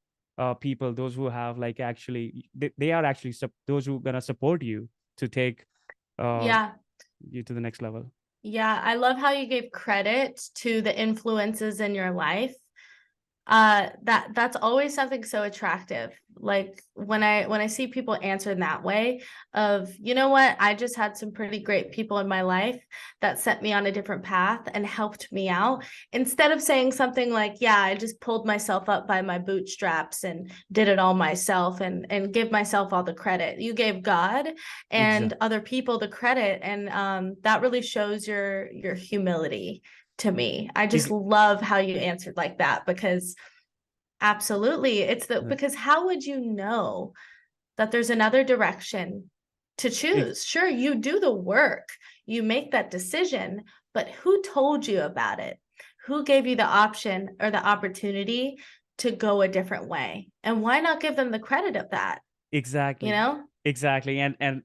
[SPEAKER 1] people, those who have, like, actually, they are actually those who gonna support you to take, uh,
[SPEAKER 2] Yeah.
[SPEAKER 1] you to the next level.
[SPEAKER 2] Yeah. I love how you gave credit to the influences in your life. That's always something so attractive. Like when I see people answer in that way of, you know what, I just had some pretty great people in my life that set me on a different path and helped me out, instead of saying something like, yeah, I just pulled myself up by my bootstraps and did it all myself, and give myself all the credit. You gave God and
[SPEAKER 1] Exactly.
[SPEAKER 2] other people the credit, and that really shows your humility to me. I just love how you answered like that, because absolutely, it's the because how would you know that there's another direction to choose? Sure, you do the work, you make that decision, but who told you about it? Who gave you the option or the opportunity to go a different way? And why not give them the credit of that, you
[SPEAKER 1] Exactly.
[SPEAKER 2] know?
[SPEAKER 1] Exactly. And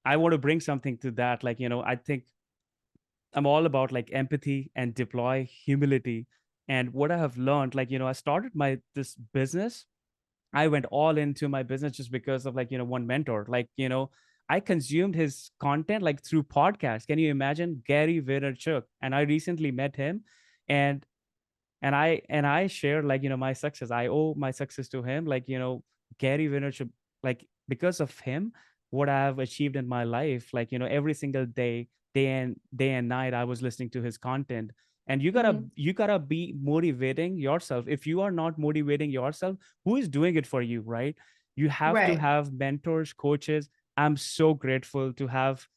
[SPEAKER 1] I want to bring something to that. Like, I think I'm all about, like, empathy and deploy humility. And what I have learned, like, I started my this business. I went all into my business just because of, like, one mentor. Like, I consumed his content, like, through podcasts. Can you imagine Gary Vaynerchuk? And I recently met him, and and I share, like, my success. I owe my success to him. Like, Gary Vaynerchuk, like, because of him, what I've achieved in my life, like, every single day, day and night, I was listening to his content. And you gotta
[SPEAKER 2] Mhm.
[SPEAKER 1] you gotta be motivating yourself. If you are not motivating yourself, who is doing it for you, right? You have to
[SPEAKER 2] Right.
[SPEAKER 1] have mentors, coaches. I'm so grateful to have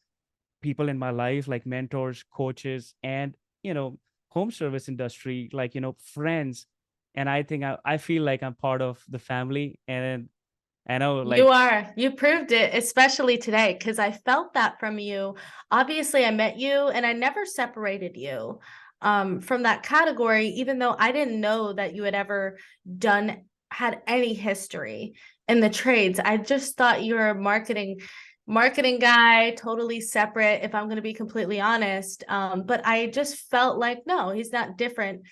[SPEAKER 1] people in my life, like mentors, coaches, and, home service industry, like, friends. And I think I feel like I'm part of the family. And I know,
[SPEAKER 2] You
[SPEAKER 1] like,
[SPEAKER 2] are. You proved it, especially today, because I felt that from you. Obviously, I met you and I never separated you from that category, even though I didn't know that you had ever had any history in the trades. I just thought you were a marketing guy, totally separate, if I'm going to be completely honest. But I just felt like, no, he's not different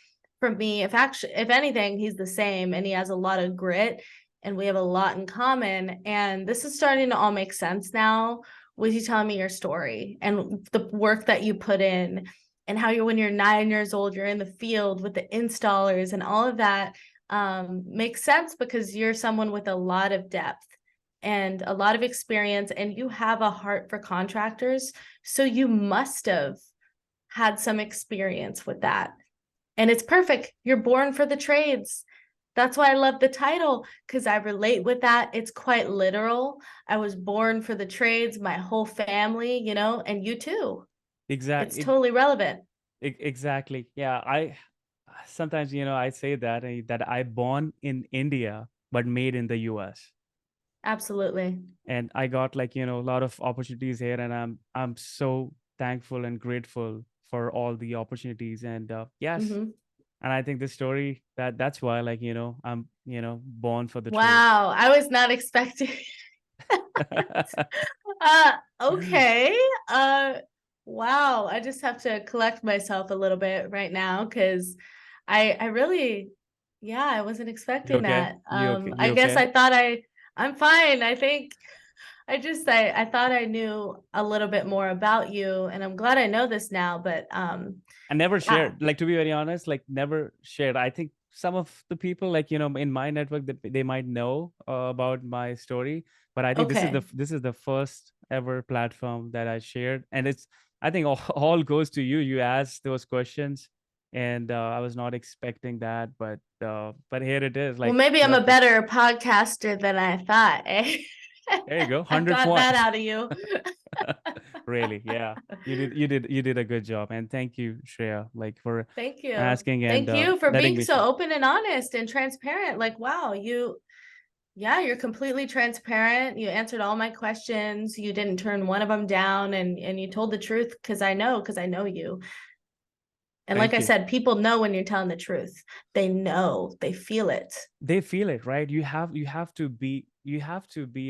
[SPEAKER 2] from me. If anything, he's the same, and he has a lot of grit, and we have a lot in common. And this is starting to all make sense now with you telling me your story and the work that you put in, and how when you're 9 years old, you're in the field with the installers, and all of that makes sense because you're someone with a lot of depth and a lot of experience, and you have a heart for contractors. So you must have had some experience with that. And it's perfect. You're born for the trades. That's why I love the title, because I relate with that. It's quite literal. I was born for the trades, my whole family, and you too. It's
[SPEAKER 1] exactly,
[SPEAKER 2] totally relevant.
[SPEAKER 1] exactly. Yeah. I sometimes, I say that I born in India, but made in the US.
[SPEAKER 2] Absolutely.
[SPEAKER 1] And I got, like, a lot of opportunities here, and I'm so thankful and grateful for all the opportunities. And yes,
[SPEAKER 2] Hmm.
[SPEAKER 1] and I think the story, that's why, like, I'm, born for the trades.
[SPEAKER 2] Wow. I was not expecting. Okay. Wow. I just have to collect myself a little bit right now because I really, yeah, I wasn't
[SPEAKER 1] You
[SPEAKER 2] expecting
[SPEAKER 1] okay?
[SPEAKER 2] that.
[SPEAKER 1] You okay?
[SPEAKER 2] I
[SPEAKER 1] You
[SPEAKER 2] guess
[SPEAKER 1] okay?
[SPEAKER 2] I'm fine. I think I thought I knew a little bit more about you, and I'm glad I know this now, but
[SPEAKER 1] I never
[SPEAKER 2] yeah.
[SPEAKER 1] shared, like, to be very honest, like, never shared. I think some of the people, like, in my network, that they might know about my story, but I think
[SPEAKER 2] Okay.
[SPEAKER 1] this is the first ever platform that I shared. And it's, I think, all, all goes to you. You asked those questions, and I was not expecting that, but here it is,
[SPEAKER 2] Well,
[SPEAKER 1] like,
[SPEAKER 2] maybe I'm a
[SPEAKER 1] perfect.
[SPEAKER 2] better podcaster than I thought, eh?
[SPEAKER 1] There you go,
[SPEAKER 2] I
[SPEAKER 1] 100
[SPEAKER 2] got that
[SPEAKER 1] points.
[SPEAKER 2] out of you.
[SPEAKER 1] Really, yeah. You did a good job, and thank you, Shreya, like, for
[SPEAKER 2] Thank you.
[SPEAKER 1] asking and
[SPEAKER 2] Thank you for
[SPEAKER 1] letting
[SPEAKER 2] being
[SPEAKER 1] me
[SPEAKER 2] so
[SPEAKER 1] share.
[SPEAKER 2] open and honest and transparent. Like, wow, yeah, you're completely transparent. You answered all my questions. You didn't turn one of them down, and you told the truth because I know you. And like
[SPEAKER 1] Thank
[SPEAKER 2] I
[SPEAKER 1] you.
[SPEAKER 2] said, people know when you're telling the truth. They know, they feel it.
[SPEAKER 1] They feel it, right? You have to be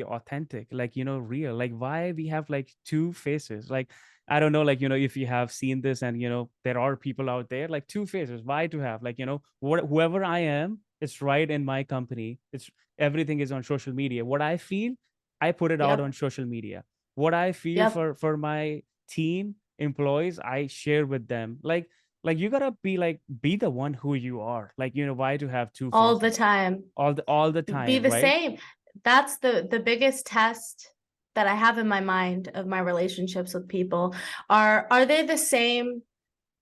[SPEAKER 1] authentic, like, real. Like, why we have, like, two faces? Like, I don't know, like, if you have seen this, and there are people out there, like, two faces. Why to have, like, whoever I am, it's right in my company. It's Everything is on social media. What I feel, I put it out on
[SPEAKER 2] Yep.
[SPEAKER 1] social media. What I feel
[SPEAKER 2] Yep.
[SPEAKER 1] for my team employees, I share with them. Like, you gotta be the one who you are. Like, why to have two
[SPEAKER 2] All the
[SPEAKER 1] faces
[SPEAKER 2] time.
[SPEAKER 1] all the
[SPEAKER 2] Be
[SPEAKER 1] time,
[SPEAKER 2] the
[SPEAKER 1] right?
[SPEAKER 2] same. That's the biggest test that I have in my mind of my relationships with people. Are they the same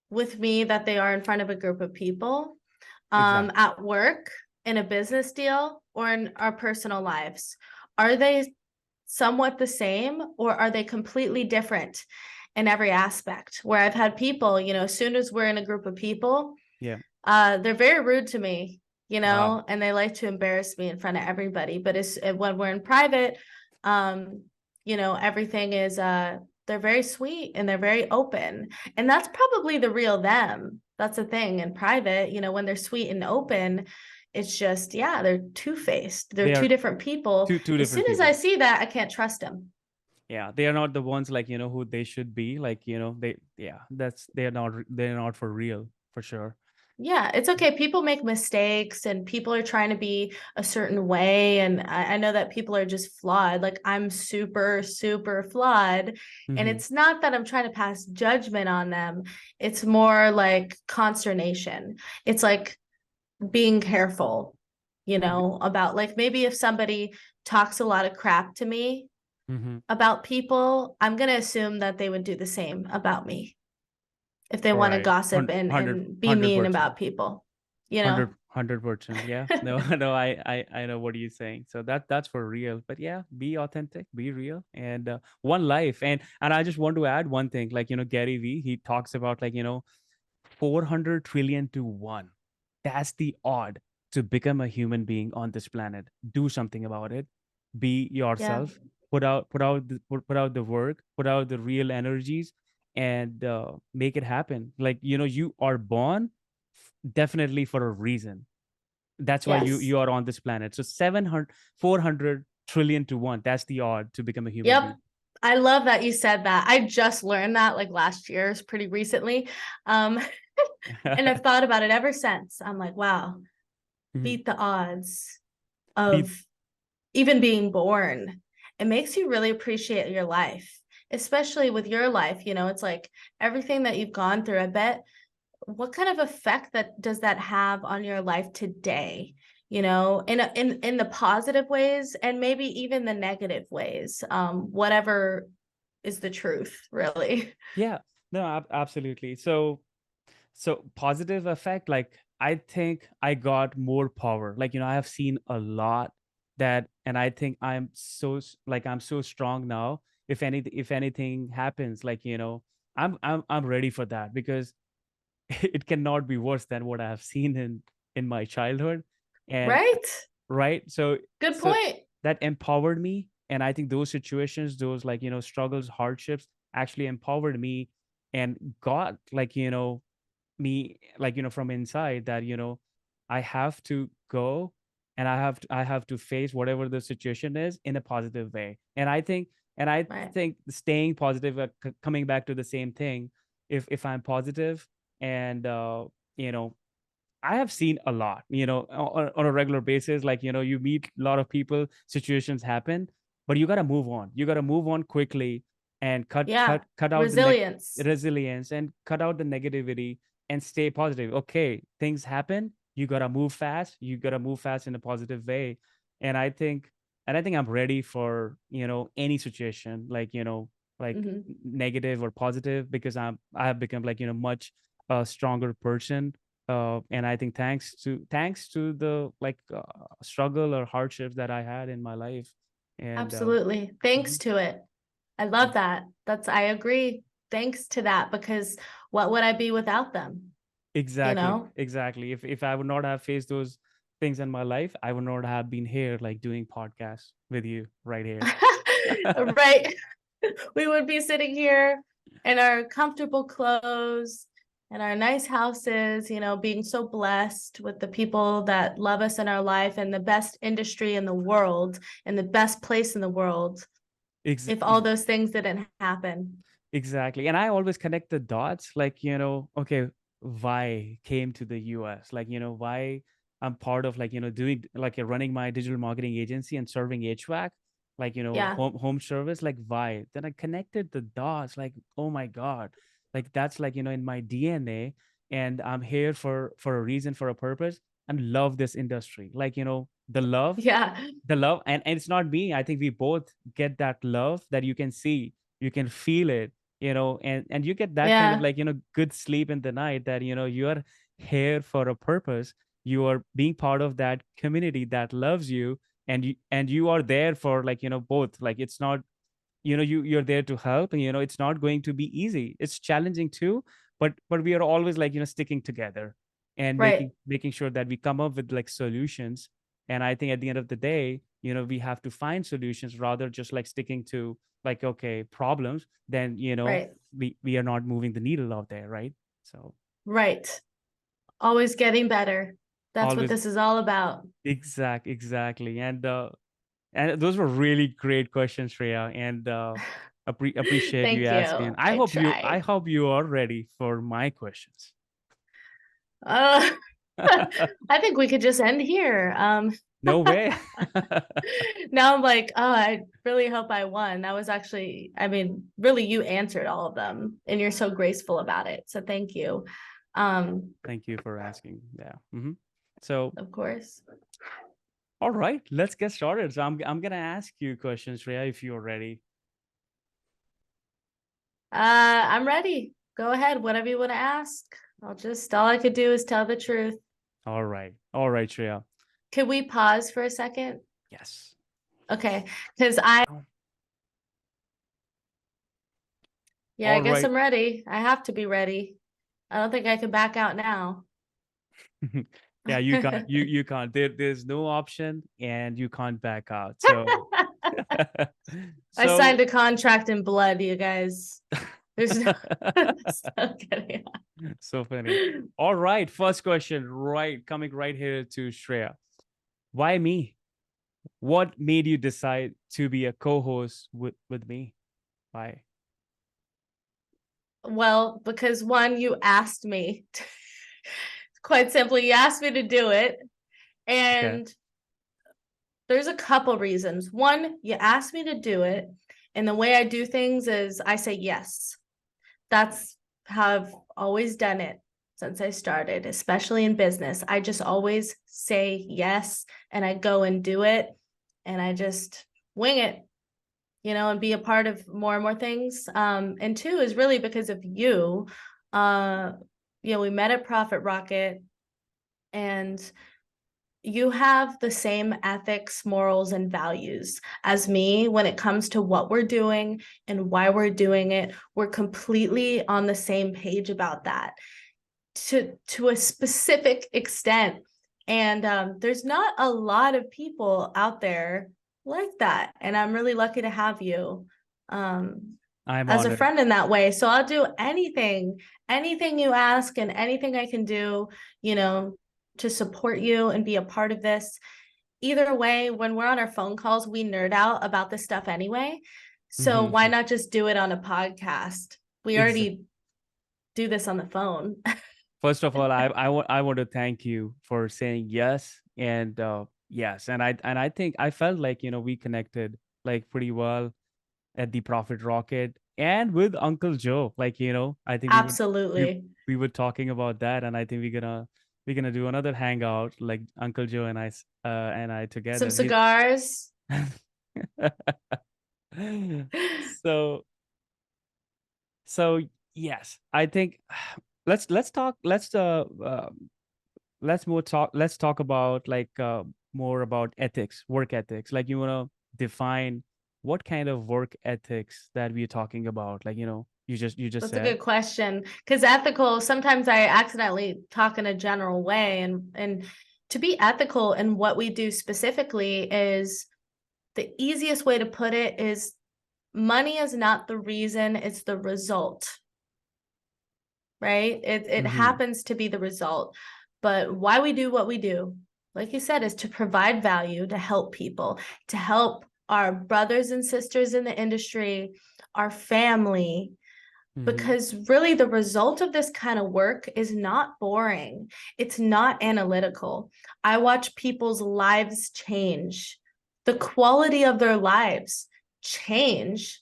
[SPEAKER 2] with me that they are in front of a group of people,
[SPEAKER 1] Exactly.
[SPEAKER 2] at work, in a business deal, or in our personal lives? Are they somewhat the same, or are they completely different in every aspect? Where I've had people, as soon as we're in a group of people,
[SPEAKER 1] Yeah.
[SPEAKER 2] they're very rude to me,
[SPEAKER 1] Wow.
[SPEAKER 2] and they like to embarrass me in front of everybody. But when we're in private, um, everything is they're very sweet and they're very open. And that's probably the real them. That's the thing in private, when they're sweet and open, it's just, yeah, they're two-faced. They're
[SPEAKER 1] They
[SPEAKER 2] two
[SPEAKER 1] are
[SPEAKER 2] different people.
[SPEAKER 1] two
[SPEAKER 2] As
[SPEAKER 1] different
[SPEAKER 2] soon as I
[SPEAKER 1] people.
[SPEAKER 2] see that, I can't trust them.
[SPEAKER 1] Yeah, they are not the ones, like, who they should be. Like, they yeah, they're not for real, for sure.
[SPEAKER 2] Yeah, it's okay. People make mistakes and people are trying to be a certain way. And I know that people are just flawed. Like, I'm super, super flawed. And
[SPEAKER 1] Hmm.
[SPEAKER 2] it's not that I'm trying to pass judgment on them, it's more like consternation. It's like being careful, about, like, maybe if somebody talks a lot of crap to me
[SPEAKER 1] Hmm.
[SPEAKER 2] about people, I'm going to assume that they would do the same about me if they want to
[SPEAKER 1] Right.
[SPEAKER 2] gossip
[SPEAKER 1] 100
[SPEAKER 2] and be mean
[SPEAKER 1] 100%.
[SPEAKER 2] about people, you know?
[SPEAKER 1] 100%. Yeah. No, no, I know what you're saying. So that's for real. But yeah, be authentic, be real, and one life. And I just want to add one thing. Like, Gary V, he talks about, like, 400 trillion to 1. That's the odd to become a human being on this planet. Do something about it. Be
[SPEAKER 2] Yeah.
[SPEAKER 1] yourself. Put out the work. Put out the real energies, and make it happen. Like, you are born definitely for a reason. That's why you
[SPEAKER 2] Yes.
[SPEAKER 1] you are on this planet. So 700, 400 trillion to 1. That's the odd to become a human
[SPEAKER 2] Yep.
[SPEAKER 1] being.
[SPEAKER 2] I love that you said that. I just learned that like last year, pretty recently. Um, and I've thought about it ever since. I'm like, wow,
[SPEAKER 1] Mhm.
[SPEAKER 2] beat the odds
[SPEAKER 1] Be
[SPEAKER 2] of even being born. It makes you really appreciate your life, especially with your life. It's like everything that you've gone through. I bet what kind of effect that does that have on your life today? In the positive ways and maybe even the negative ways. Whatever is the truth, really.
[SPEAKER 1] Yeah, no, absolutely. So positive effect, like, I think I got more power. Like, I have seen a lot that, and I think I'm so strong now. If anything happens, like, I'm ready for that, because it cannot be worse than what I have seen in my childhood. And
[SPEAKER 2] Right?
[SPEAKER 1] right, so
[SPEAKER 2] Good
[SPEAKER 1] so
[SPEAKER 2] point.
[SPEAKER 1] that empowered me. And I think those situations, those, like, struggles, hardships, actually empowered me, and got, like, me, like, from inside, that, I have to go, and I have to face whatever the situation is in a positive way. And I
[SPEAKER 2] Right.
[SPEAKER 1] think staying positive, coming back to the same thing, if I'm positive, and you know I have seen a lot, on a regular basis. Like, you meet a lot of people, situations happen, but you got to move on. You got to move on quickly, and
[SPEAKER 2] Yeah.
[SPEAKER 1] cut out the
[SPEAKER 2] Resilience.
[SPEAKER 1] resilience, and cut out the negativity, and stay positive. Okay, things happen. You got to move fast. You got to move fast in a positive way. And I think, I'm ready for, any situation, like, like
[SPEAKER 2] Hmm.
[SPEAKER 1] negative or positive, because I have become, like, much stronger person. And I think thanks to the, like, struggle or hardships that I had in my life. And
[SPEAKER 2] Absolutely. Thanks
[SPEAKER 1] mhm,
[SPEAKER 2] to it. I love that. I agree. Thanks to that, because what would I be without them? You
[SPEAKER 1] exactly,
[SPEAKER 2] know?
[SPEAKER 1] exactly. If I would not have faced those things in my life, I would not have been here, like, doing podcasts with you right here.
[SPEAKER 2] Right. We would be sitting here in our comfortable clothes and our nice houses, being so blessed with the people that love us in our life and the best industry in the world and the best place in the world
[SPEAKER 1] Ex-
[SPEAKER 2] if all those things didn't happen.
[SPEAKER 1] Exactly. And I always connect the dots, like, okay, why came to the US, like, why I'm part of, like, doing, like, running my digital marketing agency and serving HVAC, like,
[SPEAKER 2] Yeah.
[SPEAKER 1] home service, like, why? Then I connected the dots, like, oh my God, like, that's, like, in my DNA, and I'm here for a reason, for a purpose, and love this industry. Like,
[SPEAKER 2] Yeah.
[SPEAKER 1] the love, and it's not me. I think we both get that love, that you can see, you can feel it, and you get that kind of,
[SPEAKER 2] Yeah.
[SPEAKER 1] like, good sleep in the night, that, you are here for a purpose. You are being part of that community that loves you, and you are there for, like, both. Like, it's not, you're there to help, and, it's not going to be easy. It's challenging too, but we are always, like, sticking together, and
[SPEAKER 2] Right.
[SPEAKER 1] making sure that we come up with, like, solutions. And I think at the end of the day, we have to find solutions, rather just, like, sticking to, like, okay, problems. Then,
[SPEAKER 2] Right.
[SPEAKER 1] we are not moving the needle out there, right? So
[SPEAKER 2] Right. Always getting better. That's what
[SPEAKER 1] always,
[SPEAKER 2] this is all about.
[SPEAKER 1] exactly. And those were really great questions, Shreya, and appreciate you
[SPEAKER 2] Thank
[SPEAKER 1] asking.
[SPEAKER 2] you. I
[SPEAKER 1] I
[SPEAKER 2] tried.
[SPEAKER 1] hope you are ready for my questions.
[SPEAKER 2] Uh, I think we could just end here.
[SPEAKER 1] No way.
[SPEAKER 2] Now I'm like, oh, I really hope I won. That was actually, I mean, really, you answered all of them, and you're so graceful about it. So thank you.
[SPEAKER 1] Thank you for asking. Yeah. So,
[SPEAKER 2] Of course.
[SPEAKER 1] all right, let's get started. So I'm gonna ask you questions, Shreya, if you're ready.
[SPEAKER 2] I'm ready. Go ahead. Whatever you want to ask. All I could do is tell the truth.
[SPEAKER 1] All right, Shreya.
[SPEAKER 2] Could we pause for a second?
[SPEAKER 1] Yes.
[SPEAKER 2] Okay. Yeah, I
[SPEAKER 1] All
[SPEAKER 2] guess
[SPEAKER 1] right.
[SPEAKER 2] I'm ready. I have to be ready. I don't think I can back out now.
[SPEAKER 1] Yeah, you can't. You can't. There's no option, and you can't back out. So,
[SPEAKER 2] I signed
[SPEAKER 1] so
[SPEAKER 2] a contract in blood, you guys. There's no so kidding.
[SPEAKER 1] so funny. All right, first question, right, coming right here to Shreya. Why me? What made you decide to be a co-host with me? Why?
[SPEAKER 2] Well, because one, you asked me. Quite simply, you asked me to do it.
[SPEAKER 1] Okay.
[SPEAKER 2] And there's a couple reasons. One, you asked me to do it. And the way I do things is I say yes. That's how I've always done it since I started, especially in business. I just always say yes and I go and do it and I just wing it, and be a part of more and more things. And two is really because of you. We met at Profit Rocket and you have the same ethics, morals, and values as me when it comes to what we're doing and why we're doing it. We're completely on the same page about that to a specific extent. And there's not a lot of people out there like that. And I'm really lucky to have you
[SPEAKER 1] I'm
[SPEAKER 2] as a
[SPEAKER 1] honored.
[SPEAKER 2] friend in that way. So I'll do anything you ask and anything I can do, to support you and be a part of this. Either way, when we're on our phone calls, we nerd out about this stuff anyway. So why
[SPEAKER 1] Mhm.
[SPEAKER 2] not just do it on a podcast? We
[SPEAKER 1] Ex-
[SPEAKER 2] already do this on the phone.
[SPEAKER 1] First of all, I want to thank you for saying yes and yes, and I think I felt like we connected like pretty well at the Profit Rocket and with Uncle Joe. Like I think we
[SPEAKER 2] Absolutely.
[SPEAKER 1] we were talking about that, and I think we're gonna do another hangout like Uncle Joe and I
[SPEAKER 2] Some
[SPEAKER 1] together.
[SPEAKER 2] cigars.
[SPEAKER 1] So so yes, I think let's talk let's talk about like more about ethics, work ethics. Like you want to define what kind of work ethics that we're talking about. Like you just
[SPEAKER 2] That's a
[SPEAKER 1] said.
[SPEAKER 2] good question. Because ethical, sometimes I accidentally talk in a general way. And to be ethical in what we do specifically is the easiest way to put it is money is not the reason, it's the result, right? It
[SPEAKER 1] Mm-hmm.
[SPEAKER 2] happens to be the result. But why we do what we do, like you said, is to provide value, to help people, to help our brothers and sisters in the industry, our family,
[SPEAKER 1] Mm-hmm.
[SPEAKER 2] because really the result of this kind of work is not boring. It's not analytical. I watch people's lives change, the quality of their lives change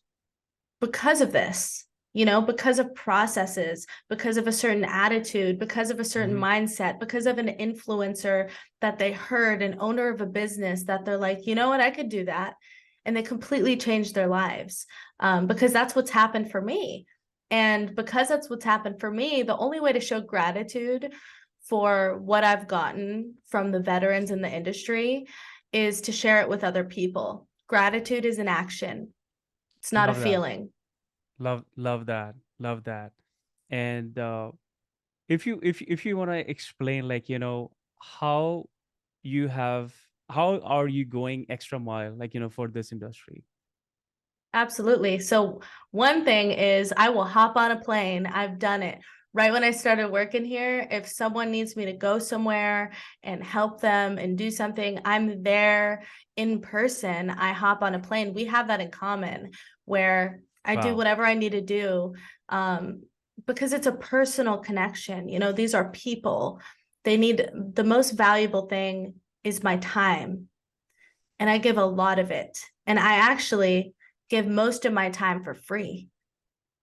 [SPEAKER 2] because of this, because of processes, because of a certain attitude, because of a certain
[SPEAKER 1] Mm-hmm.
[SPEAKER 2] mindset, because of an influencer that they heard, an owner of a business that they're like, you know what, I could do that. And they completely changed their lives because that's what's happened for me. And because that's what's happened for me, the only way to show gratitude for what I've gotten from the veterans in the industry is to share it with other people. Gratitude is an action. It's not a
[SPEAKER 1] Love that.
[SPEAKER 2] feeling.
[SPEAKER 1] Love that. Love that. And if you want to explain like how you have how are you going extra mile like for this industry.
[SPEAKER 2] Absolutely. So one thing is I will hop on a plane. I've done it. Right when I started working here, if someone needs me to go somewhere and help them and do something, I'm there in person. I hop on a plane. We have that in common where I do
[SPEAKER 1] Wow.
[SPEAKER 2] whatever I need to do because it's a personal connection. These are people. They need the most valuable thing is my time. And I give a lot of it. And I actually give most of my time for free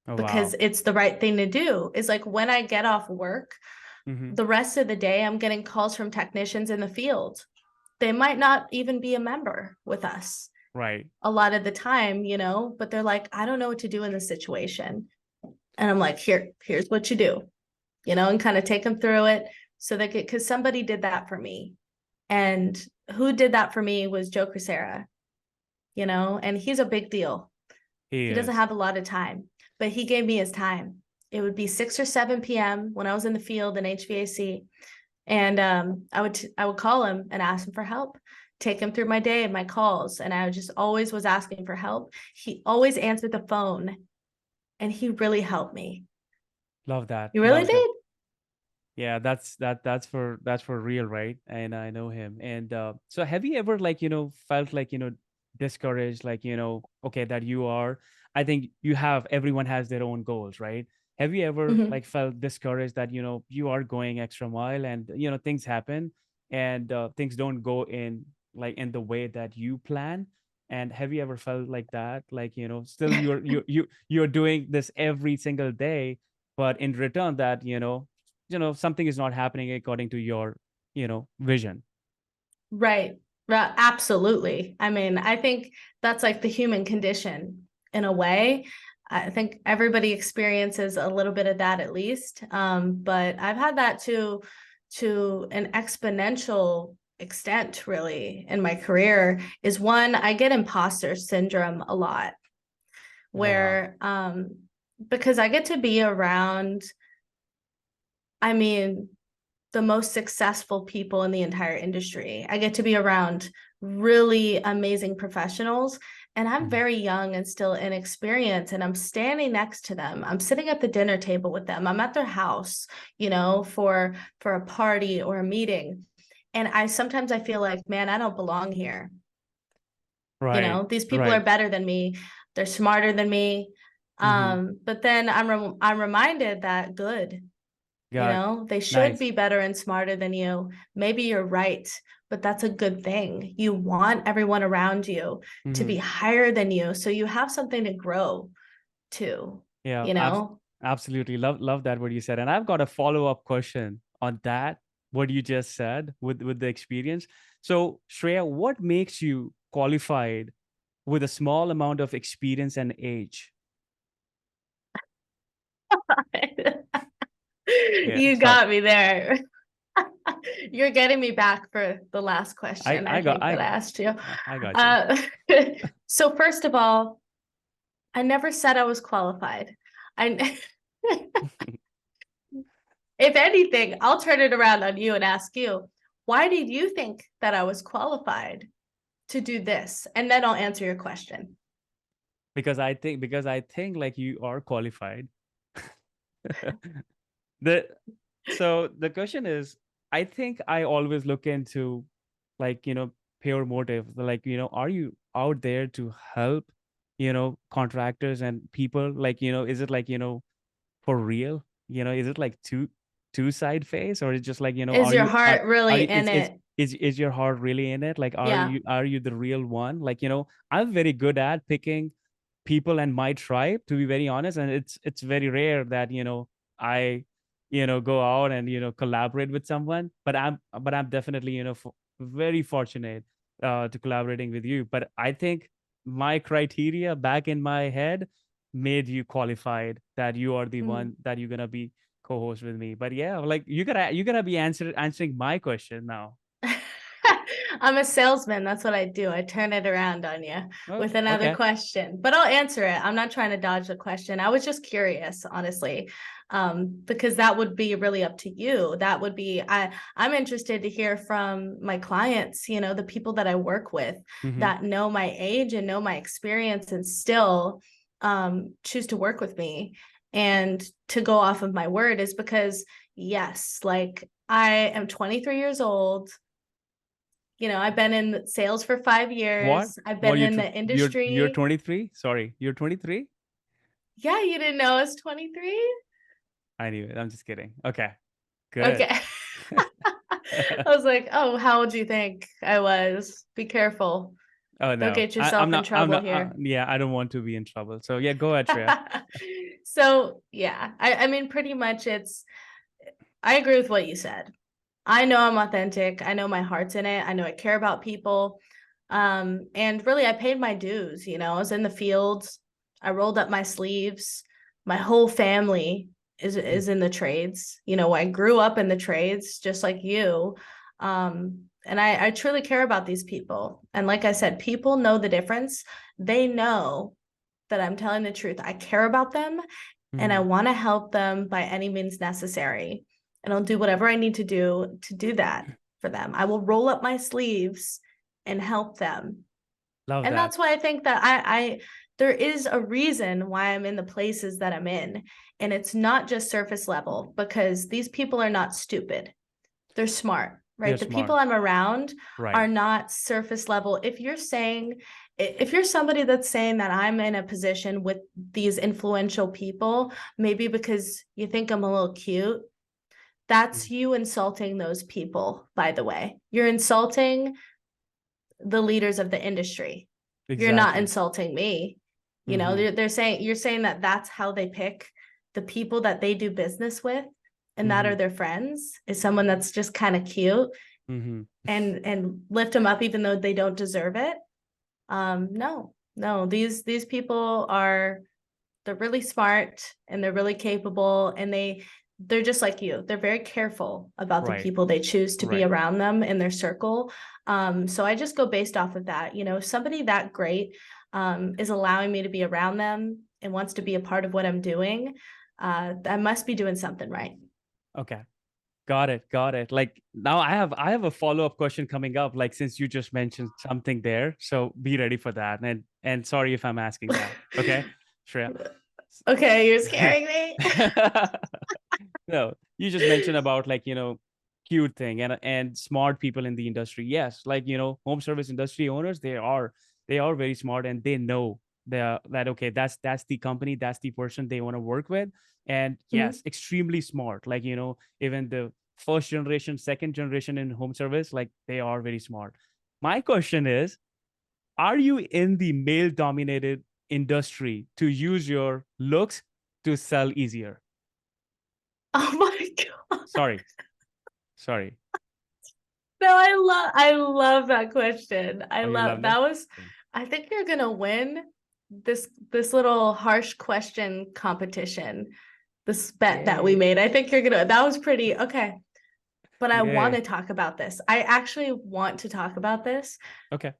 [SPEAKER 1] Oh
[SPEAKER 2] because
[SPEAKER 1] wow.
[SPEAKER 2] it's the right thing to do. It's like when I get off work,
[SPEAKER 1] Mm-hmm.
[SPEAKER 2] the rest of the day, I'm getting calls from technicians in the field. They might not even be a member with us
[SPEAKER 1] Right.
[SPEAKER 2] a lot of the time, but they're like, I don't know what to do in this situation. And I'm like, here's what you do, and kind of take them through it so that because somebody did that for me. And who did that for me was Joe Crisera, and he's a big deal.
[SPEAKER 1] He
[SPEAKER 2] He doesn't
[SPEAKER 1] is.
[SPEAKER 2] have a lot of time, but he gave me his time. it would be 6 or 7 p.m. when I was in the field in HVAC. And I would call him and ask him for help, take him through my day and my calls. And I just always was asking for help. He always answered the phone, and he really helped me.
[SPEAKER 1] Love that.
[SPEAKER 2] You really
[SPEAKER 1] Love that.
[SPEAKER 2] did?
[SPEAKER 1] Yeah, that's for real, right? And I know him. And so have you ever like, felt like, discouraged, like, okay, that you are, I think you have, everyone has their own goals, right? Have you ever
[SPEAKER 2] Mhm.
[SPEAKER 1] like felt discouraged that, you are going extra mile and, things happen and things don't go in like in the way that you plan? And have you ever felt like that? Like, still you're doing this every single day, but in return that, something is not happening according to your vision.
[SPEAKER 2] Right. Absolutely. I mean, I think that's like the human condition in a way. I think everybody experiences a little bit of that at least. But I've had that to an exponential extent really in my career. Is one, I get imposter syndrome a lot,
[SPEAKER 1] Oh wow.
[SPEAKER 2] where because I get to be around, I mean, the most successful people in the entire industry. I get to be around really amazing professionals, and I'm
[SPEAKER 1] Mhm.
[SPEAKER 2] very young and still inexperienced, and I'm standing next to them. I'm sitting at the dinner table with them. I'm at their house, for a party or a meeting. And I sometimes I feel like, man, I don't belong here.
[SPEAKER 1] Right.
[SPEAKER 2] These people are
[SPEAKER 1] Right.
[SPEAKER 2] better than me. They're smarter than me.
[SPEAKER 1] Hmm.
[SPEAKER 2] But then I'm reminded that good.
[SPEAKER 1] Got.
[SPEAKER 2] They should
[SPEAKER 1] Nice.
[SPEAKER 2] be better and smarter than you. Maybe you're right, but that's a good thing. You want everyone around you to
[SPEAKER 1] Hmm.
[SPEAKER 2] be higher than you, so you have something to grow to,
[SPEAKER 1] Yeah,
[SPEAKER 2] you know?
[SPEAKER 1] absolutely. Love that what you said. And I've got a follow-up question on that, what you just said with the experience. So, Shreya, what makes you qualified with a small amount of experience and age? Yeah,
[SPEAKER 2] You
[SPEAKER 1] sorry.
[SPEAKER 2] got me there. You're getting me back for the last
[SPEAKER 1] I
[SPEAKER 2] question, I
[SPEAKER 1] I got
[SPEAKER 2] think,
[SPEAKER 1] I
[SPEAKER 2] that I asked you.
[SPEAKER 1] I got you.
[SPEAKER 2] Uh, so first of all, I never said I was qualified. I If anything, I'll turn it around on you and ask you, why did you think that I was qualified to do this? And then I'll answer your question.
[SPEAKER 1] Because I think like you are qualified. the so the question is, I think I always look into like, pure motive, like, are you out there to help, contractors and people, like, is it like, for real, is it like two side face, or it's just like,
[SPEAKER 2] Is your heart
[SPEAKER 1] are
[SPEAKER 2] really
[SPEAKER 1] you
[SPEAKER 2] in it?
[SPEAKER 1] is your heart really in it, like, are
[SPEAKER 2] Yeah.
[SPEAKER 1] you the real one, like, I'm very good at picking people and my tribe, to be very honest, and it's very rare that, I go out and, collaborate with someone, but I'm definitely, very fortunate to collaborating with you. But I think my criteria back in my head made you qualified, that you are the
[SPEAKER 2] Mm.
[SPEAKER 1] one that you're gonna be co-host with me. But yeah, like, you gotta be answering my question now.
[SPEAKER 2] I'm a salesman. That's what I do. I turn it around on you
[SPEAKER 1] Oh,
[SPEAKER 2] with another
[SPEAKER 1] okay.
[SPEAKER 2] question, but I'll answer it. I'm not trying to dodge the question. I was just curious, honestly, because that would be really up to you. That would be, I'm interested to hear from my clients, the people that I work with
[SPEAKER 1] Hmm.
[SPEAKER 2] that know my age and know my experience and still choose to work with me. And to go off of my word is because, yes, like I am 23 years old. I've been in sales for 5
[SPEAKER 1] What?
[SPEAKER 2] years. I've
[SPEAKER 1] What
[SPEAKER 2] been
[SPEAKER 1] you
[SPEAKER 2] in
[SPEAKER 1] tr-
[SPEAKER 2] the
[SPEAKER 1] you're
[SPEAKER 2] industry.
[SPEAKER 1] 23? Sorry, you're 23?
[SPEAKER 2] Yeah, you didn't know I was 23?
[SPEAKER 1] I knew it. I'm just kidding. Okay, good.
[SPEAKER 2] Okay. I was like, "Oh, how old do you think I was? Be careful.
[SPEAKER 1] Oh
[SPEAKER 2] Don't
[SPEAKER 1] no,
[SPEAKER 2] get
[SPEAKER 1] I'm
[SPEAKER 2] yourself in
[SPEAKER 1] not. I'm
[SPEAKER 2] trouble
[SPEAKER 1] not.
[SPEAKER 2] here."
[SPEAKER 1] Yeah, I don't want to be in trouble. So yeah, go ahead, Shreya.
[SPEAKER 2] So, yeah, I mean, pretty much I agree with what you said. I know I'm authentic. I know my heart's in it. I know I care about people. And really I paid my dues, I was in the fields. I rolled up my sleeves. My whole family
[SPEAKER 1] Mm.
[SPEAKER 2] is in the trades. I grew up in the trades just like you. And I truly care about these people. And like I said, people know the difference. They know that I'm telling the truth. I care about them and I
[SPEAKER 1] Mhm.
[SPEAKER 2] want to help them by any means necessary. And I'll do whatever I need to do that for them. I will roll up my sleeves and help them.
[SPEAKER 1] Love
[SPEAKER 2] And
[SPEAKER 1] that.
[SPEAKER 2] that's why I think that I there is a reason why I'm in the places that I'm in. And it's not just surface level, because these people are not stupid. They're smart,
[SPEAKER 1] They're
[SPEAKER 2] right? The people
[SPEAKER 1] smart.
[SPEAKER 2] I'm around
[SPEAKER 1] Right.
[SPEAKER 2] are not surface level. If you're somebody that's saying that I'm in a position with these influential people, maybe because you think I'm a little cute, that's
[SPEAKER 1] Mhm.
[SPEAKER 2] you insulting those people, by the way. You're insulting the leaders of the industry. You're not
[SPEAKER 1] Exactly.
[SPEAKER 2] insulting me. You know,
[SPEAKER 1] Mhm.
[SPEAKER 2] they're saying, you're saying that that's how they pick the people that they do business with, and that are
[SPEAKER 1] Mhm.
[SPEAKER 2] their friends, is someone that's just kind of cute,
[SPEAKER 1] Mhm.
[SPEAKER 2] and lift them up even though they don't deserve it. No, no, these people are, they're really smart and they're really capable, and they're just like you. They're very careful about the
[SPEAKER 1] Right.
[SPEAKER 2] people they choose to be
[SPEAKER 1] Right.
[SPEAKER 2] around them in their circle. So I just go based off of that. You know, if somebody that great is allowing me to be around them and wants to be a part of what I'm doing, I must be doing something right.
[SPEAKER 1] Okay. Got it. Got it. Like now I have a follow-up question coming up, like since you just mentioned something there. So be ready for that. And sorry if I'm asking that. Okay, Shreya.
[SPEAKER 2] Okay, you're scaring me.
[SPEAKER 1] No, you just mentioned about like, cute thing and smart people in the industry. Yes, like, home service industry owners, they are very smart and they know that okay, that's the company, that's the person they want to work with. And
[SPEAKER 2] Mhm.
[SPEAKER 1] yes, extremely smart. Like, even the first generation, second generation in home service, like they are very smart. My question is, are you in the male dominated industry to use your looks to sell easier?
[SPEAKER 2] Oh my God.
[SPEAKER 1] Sorry. Sorry.
[SPEAKER 2] No, I love that question. I
[SPEAKER 1] Oh, you
[SPEAKER 2] love
[SPEAKER 1] love that?
[SPEAKER 2] that was
[SPEAKER 1] Okay.
[SPEAKER 2] I think you're gonna win this little harsh question competition, this bet that we
[SPEAKER 1] Yay.
[SPEAKER 2] made. I think you're gonna, that was pretty okay. But I want
[SPEAKER 1] Yay.
[SPEAKER 2] to talk about this. I actually want to talk about this.
[SPEAKER 1] Okay.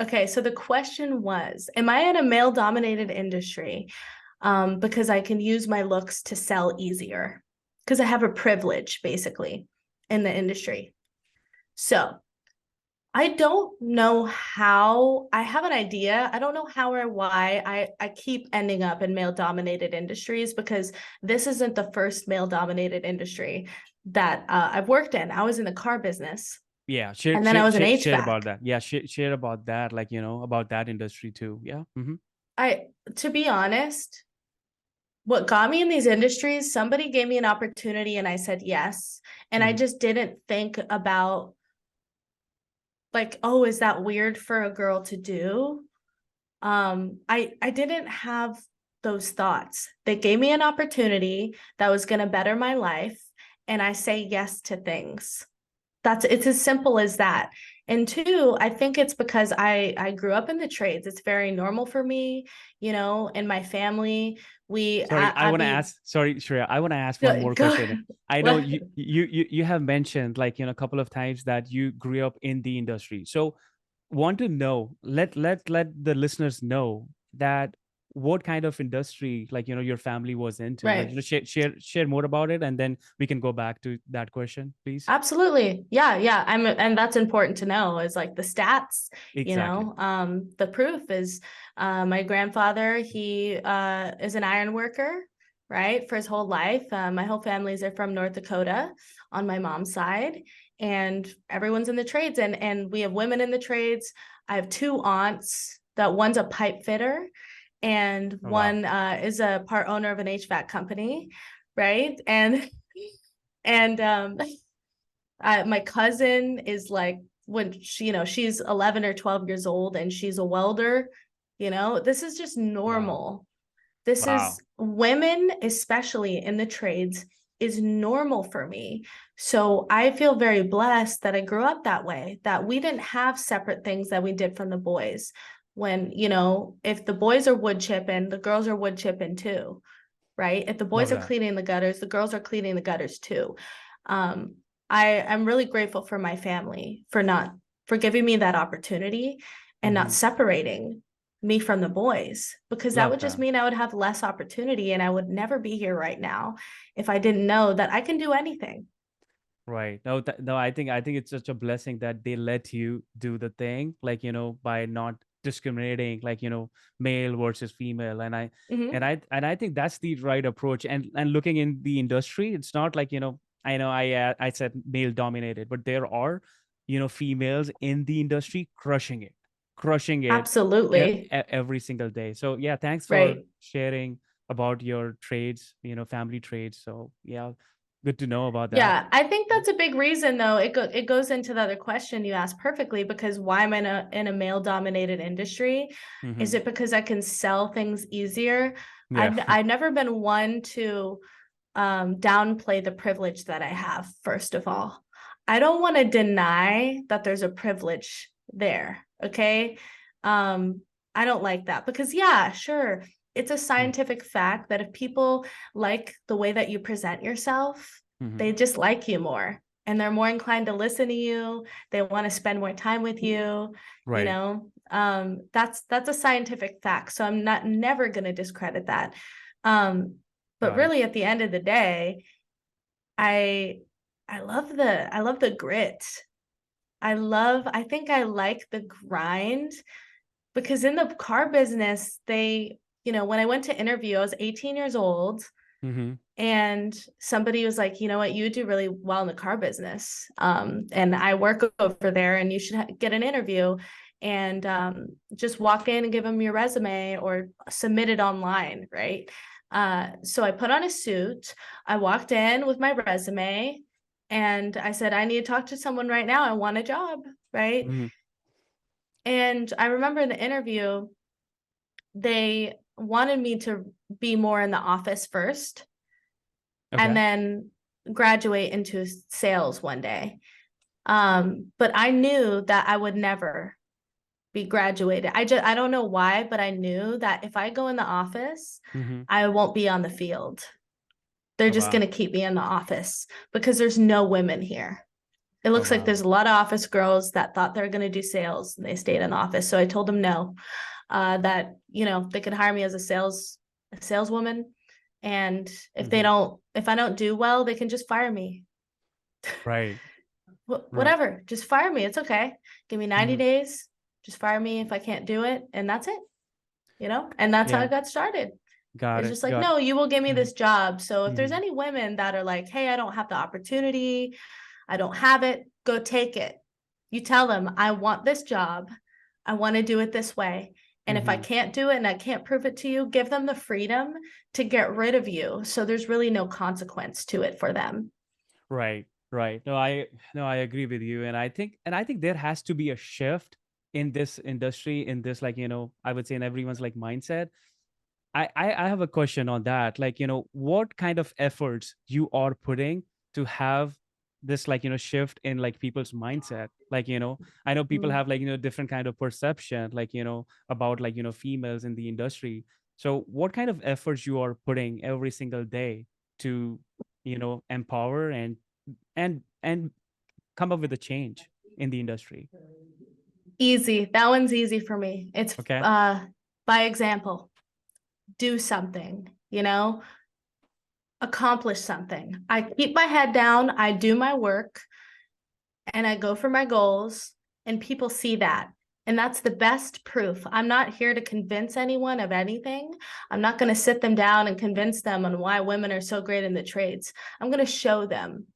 [SPEAKER 2] Okay, so the question was, am I in a male dominated industry because I can use my looks to sell easier? Because I have a privilege basically in the industry. So I don't know how. I have an idea. I don't know how or why I keep ending up in male dominated industries, because this isn't the first male dominated industry that I've worked in. I was in the car business,
[SPEAKER 1] Yeah. Share,
[SPEAKER 2] and then I
[SPEAKER 1] share,
[SPEAKER 2] was in
[SPEAKER 1] share, share about
[SPEAKER 2] HVAC.
[SPEAKER 1] that. Yeah. Share about that. Like, about that industry too. Yeah. Mm-hmm.
[SPEAKER 2] To be honest, what got me in these industries, somebody gave me an opportunity and I said yes. And I
[SPEAKER 1] Mm-hmm.
[SPEAKER 2] just didn't think about, like, oh, is that weird for a girl to do? I didn't have those thoughts. They gave me an opportunity that was going to better my life, and I say yes to things. It's as simple as that. And two, I think it's because I grew up in the trades. It's very normal for me, in my family.
[SPEAKER 1] Sorry, I
[SPEAKER 2] I
[SPEAKER 1] want to
[SPEAKER 2] be
[SPEAKER 1] ask. Sorry, Shreya, I want to ask one
[SPEAKER 2] go,
[SPEAKER 1] more
[SPEAKER 2] go
[SPEAKER 1] question. I know
[SPEAKER 2] let,
[SPEAKER 1] you have mentioned like, a couple of times that you grew up in the industry. So want to know, let the listeners know that what kind of industry, like, your family was into. Like,
[SPEAKER 2] right.
[SPEAKER 1] share more about it, and then we can go back to that question, please.
[SPEAKER 2] Absolutely. Yeah, yeah. And that's important to know, is like the stats,
[SPEAKER 1] Exactly.
[SPEAKER 2] the proof is my grandfather, he is an iron worker, right? For his whole life. My whole family's are from North Dakota on my mom's side, and everyone's in the trades, and we have women in the trades. I have two aunts, that one's a pipe fitter and
[SPEAKER 1] Oh, wow.
[SPEAKER 2] one is a part owner of an HVAC company, right? And my cousin is like, when she, she's 11 or 12 years old and she's a welder. This is just
[SPEAKER 1] Wow.
[SPEAKER 2] normal. This is,
[SPEAKER 1] Wow.
[SPEAKER 2] women, especially in the trades, is normal for me. So I feel very blessed that I grew up that way, that we didn't have separate things that we did from the boys. When, if the boys are wood chipping, the girls are wood chipping too, right? If the
[SPEAKER 1] Love
[SPEAKER 2] boys are
[SPEAKER 1] that.
[SPEAKER 2] cleaning the gutters, the girls are cleaning the gutters too. Um, I'm really grateful for my family for giving me that opportunity and not
[SPEAKER 1] Hmm.
[SPEAKER 2] separating me from the boys, because that
[SPEAKER 1] Love
[SPEAKER 2] would just
[SPEAKER 1] that.
[SPEAKER 2] mean I would have less opportunity and I would never be here right now if I didn't know that I can do anything.
[SPEAKER 1] Right. No, no, I think it's such a blessing that they let you do the thing, like, by not discriminating, like, male versus female. And I and
[SPEAKER 2] Mhm.
[SPEAKER 1] I think that's the right approach. And looking in the industry, it's not like, I know I said male dominated, but there are, females in the industry crushing it
[SPEAKER 2] Absolutely.
[SPEAKER 1] every single day. So yeah, thanks for
[SPEAKER 2] Right.
[SPEAKER 1] sharing about your trades, family trades. So yeah, good to know about that.
[SPEAKER 2] Yeah, I think that's a big reason though. It goes into the other question you asked perfectly, because why am I in a male dominated industry? Is
[SPEAKER 1] Mm-hmm.
[SPEAKER 2] it because I can sell things easier?
[SPEAKER 1] Yeah.
[SPEAKER 2] I've never been one to downplay the privilege that I have, first of all. I don't want to deny that there's a privilege there. Okay. Um, I don't like that because, yeah, sure. It's a scientific fact that if people like the way that you present yourself,
[SPEAKER 1] Mm-hmm.
[SPEAKER 2] they just like you more and they're more inclined to listen to you. They want to spend more time with you. You
[SPEAKER 1] Right.
[SPEAKER 2] know, that's a scientific fact. So I'm not never going to discredit that. Um, but
[SPEAKER 1] Got it.
[SPEAKER 2] really at the end of the day, I I love the grit. I think I like the grind because in the car business, when I went to interview, I was 18 years old
[SPEAKER 1] Mm-hmm.
[SPEAKER 2] and somebody was like, you know what, you do really well in the car business. And I work over there and you should get an interview and just walk in and give them your resume or submit it online, right? So I put on a suit. I walked in with my resume and I said, I need to talk to someone right now. I want a job, right?
[SPEAKER 1] Mm-hmm.
[SPEAKER 2] And I remember in the interview, they wanted me to be more in the office first and
[SPEAKER 1] Okay.
[SPEAKER 2] then graduate into sales one day. But I knew that I would never be graduated. I don't know why, but I knew that if I go in the office,
[SPEAKER 1] Mm-hmm.
[SPEAKER 2] I won't be on the field. They're
[SPEAKER 1] Oh
[SPEAKER 2] just
[SPEAKER 1] wow.
[SPEAKER 2] gonna keep me in the office because there's no women here. It
[SPEAKER 1] Oh
[SPEAKER 2] looks like
[SPEAKER 1] wow.
[SPEAKER 2] there's a lot of office girls that thought they were gonna do sales and they stayed in the office. So I told them no, that they could hire me as a saleswoman. And
[SPEAKER 1] Mm-hmm.
[SPEAKER 2] if I don't do well, they can just fire me.
[SPEAKER 1] Right. Right.
[SPEAKER 2] Whatever, just fire me. It's okay. Give me 90
[SPEAKER 1] Mm-hmm.
[SPEAKER 2] days. Just fire me if I can't do it. And that's it, And that's how
[SPEAKER 1] Yeah.
[SPEAKER 2] I got started.
[SPEAKER 1] Got
[SPEAKER 2] It's
[SPEAKER 1] it.
[SPEAKER 2] just like,
[SPEAKER 1] Got.
[SPEAKER 2] no, you will give me
[SPEAKER 1] Mm-hmm.
[SPEAKER 2] this job. So if there's
[SPEAKER 1] Mm-hmm.
[SPEAKER 2] any women that are like, hey, I don't have the opportunity, I don't have it, go take it. You tell them, I want this job. I want to do it this way. And if I
[SPEAKER 1] Mm-hmm.
[SPEAKER 2] can't do it and I can't prove it to you, give them the freedom to get rid of you. So there's really no consequence to it for them.
[SPEAKER 1] Right. Right. No, I agree with you. And I think there has to be a shift in this industry, in this, like, I would say in everyone's like mindset. I have a question on that. Like, what kind of efforts you are putting to have this, like, shift in like people's mindset? Like, I know people
[SPEAKER 2] Mm.
[SPEAKER 1] have like, different kind of perception, like, about like, females in the industry. So what kind of efforts you are putting every single day to, empower and come up with a change in the industry?
[SPEAKER 2] Easy. That one's easy for me. It's
[SPEAKER 1] Okay.
[SPEAKER 2] by example. Do something, accomplish something. I keep my head down, I do my work, and I go for my goals, and people see that. And that's the best proof. I'm not here to convince anyone of anything. I'm not going to sit them down and convince them on why women are so great in the trades. I'm going to show them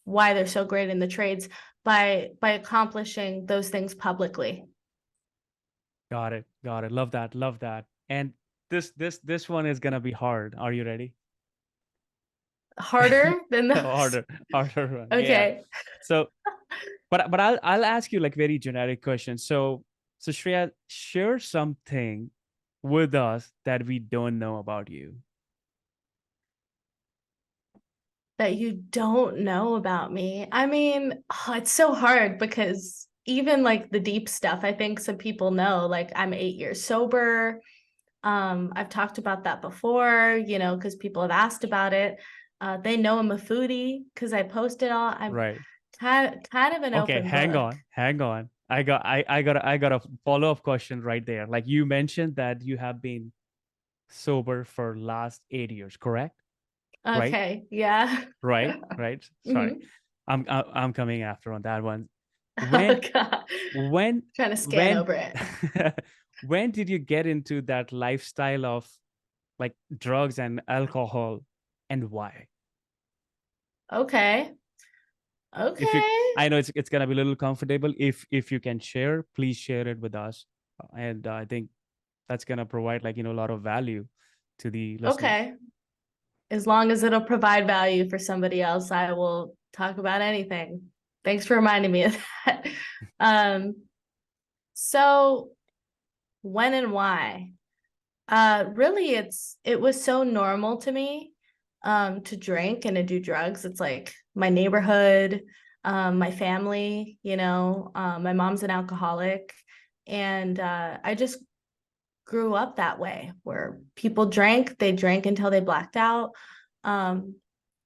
[SPEAKER 2] why they're so great in the trades by accomplishing those things publicly.
[SPEAKER 1] Got it. Got it. Love that. Love that. And this one is gonna be hard. Are you ready?
[SPEAKER 2] Harder than those.
[SPEAKER 1] Harder, harder one. Yeah.
[SPEAKER 2] Okay.
[SPEAKER 1] So, but I'll ask you like very generic questions. So Shreya, share something with us that we don't know about you.
[SPEAKER 2] That you don't know about me. I mean, it's so hard because even like the deep stuff, I think some people know, like I'm 8 years sober. I've talked about that before, because people have asked about it. They know I'm a foodie because I post it all. I'm
[SPEAKER 1] Right.
[SPEAKER 2] kind of an
[SPEAKER 1] Okay.
[SPEAKER 2] open
[SPEAKER 1] Hang
[SPEAKER 2] book.
[SPEAKER 1] on. Hang on. I got a follow-up question right there. Like you mentioned that you have been sober for last 8 years, correct? Right?
[SPEAKER 2] Okay. Yeah.
[SPEAKER 1] Right. Sorry.
[SPEAKER 2] Mhm.
[SPEAKER 1] I'm coming after on that one.
[SPEAKER 2] Oh
[SPEAKER 1] When
[SPEAKER 2] God.
[SPEAKER 1] when
[SPEAKER 2] Trying to scan
[SPEAKER 1] when
[SPEAKER 2] over it.
[SPEAKER 1] when did you get into that lifestyle of like drugs and alcohol, and why?
[SPEAKER 2] Okay.
[SPEAKER 1] If you,
[SPEAKER 2] Okay.
[SPEAKER 1] I know it's gonna be a little comfortable. If you can share, please share it with us. And I think that's gonna provide like a lot of value to the listeners.
[SPEAKER 2] Okay. As long as it'll provide value for somebody else, I will talk about anything. Thanks for reminding me of that. Um, so when and why? Really it was so normal to me to drink and to do drugs. It's like my neighborhood, my family, my mom's an alcoholic, and I just grew up that way where people drank, they drank until they blacked out. Um,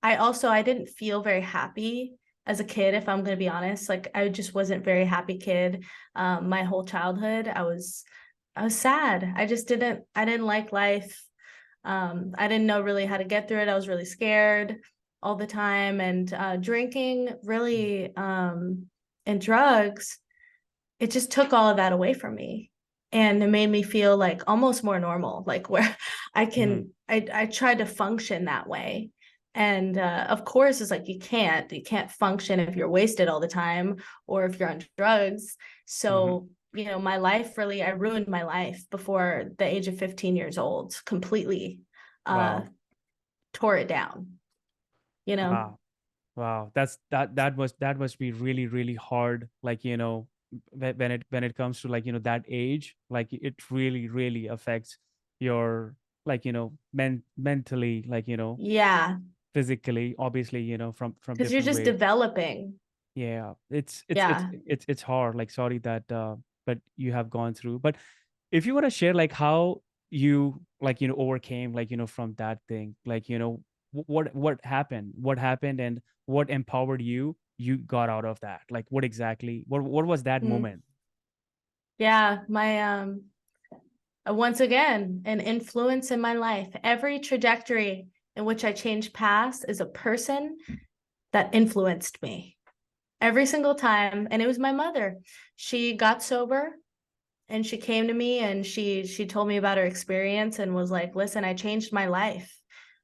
[SPEAKER 2] I didn't feel very happy as a kid, if I'm going to be honest. Like I just wasn't very happy kid. My whole childhood, I was sad. I didn't like life. I didn't know really how to get through it. I was really scared all the time. And drinking really and drugs, it just took all of that away from me. And it made me feel like almost more normal, like where
[SPEAKER 1] Mm-hmm.
[SPEAKER 2] I tried to function that way. And of course, it's like you can't function if you're wasted all the time or if you're on drugs.
[SPEAKER 1] Mm-hmm.
[SPEAKER 2] So, my life really, I ruined my life before the age of 15 years old, completely uh,
[SPEAKER 1] Wow.
[SPEAKER 2] tore it down, you know?
[SPEAKER 1] Wow. Wow, that must be really really hard. Like when it comes to like that age, like it really really affects your like mentally, like
[SPEAKER 2] Yeah,
[SPEAKER 1] physically, obviously from
[SPEAKER 2] because you're
[SPEAKER 1] different
[SPEAKER 2] just
[SPEAKER 1] ways.
[SPEAKER 2] developing.
[SPEAKER 1] Yeah, it's
[SPEAKER 2] Yeah.
[SPEAKER 1] it's hard. Like sorry that but you have gone through. But if you want to share like how you like overcame like from that thing, like what happened and what empowered you got out of that, like what exactly, what was that
[SPEAKER 2] Mm.
[SPEAKER 1] moment?
[SPEAKER 2] Yeah, my once again, an influence in my life. Every trajectory in which I changed past is a person that influenced me every single time. And it was my mother. She got sober and she came to me and she told me about her experience and was like, listen, I changed my life.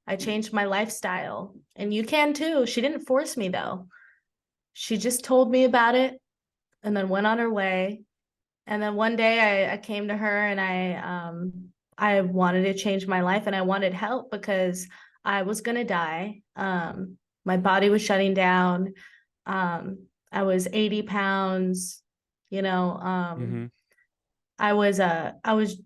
[SPEAKER 2] I changed my lifestyle. And you can too. She didn't force me though. She just told me about it and then went on her way. And then one day I came to her and I wanted to change my life and I wanted help because I was gonna die. My body was shutting down. I was 80 pounds, you know,
[SPEAKER 1] Mm-hmm.
[SPEAKER 2] I was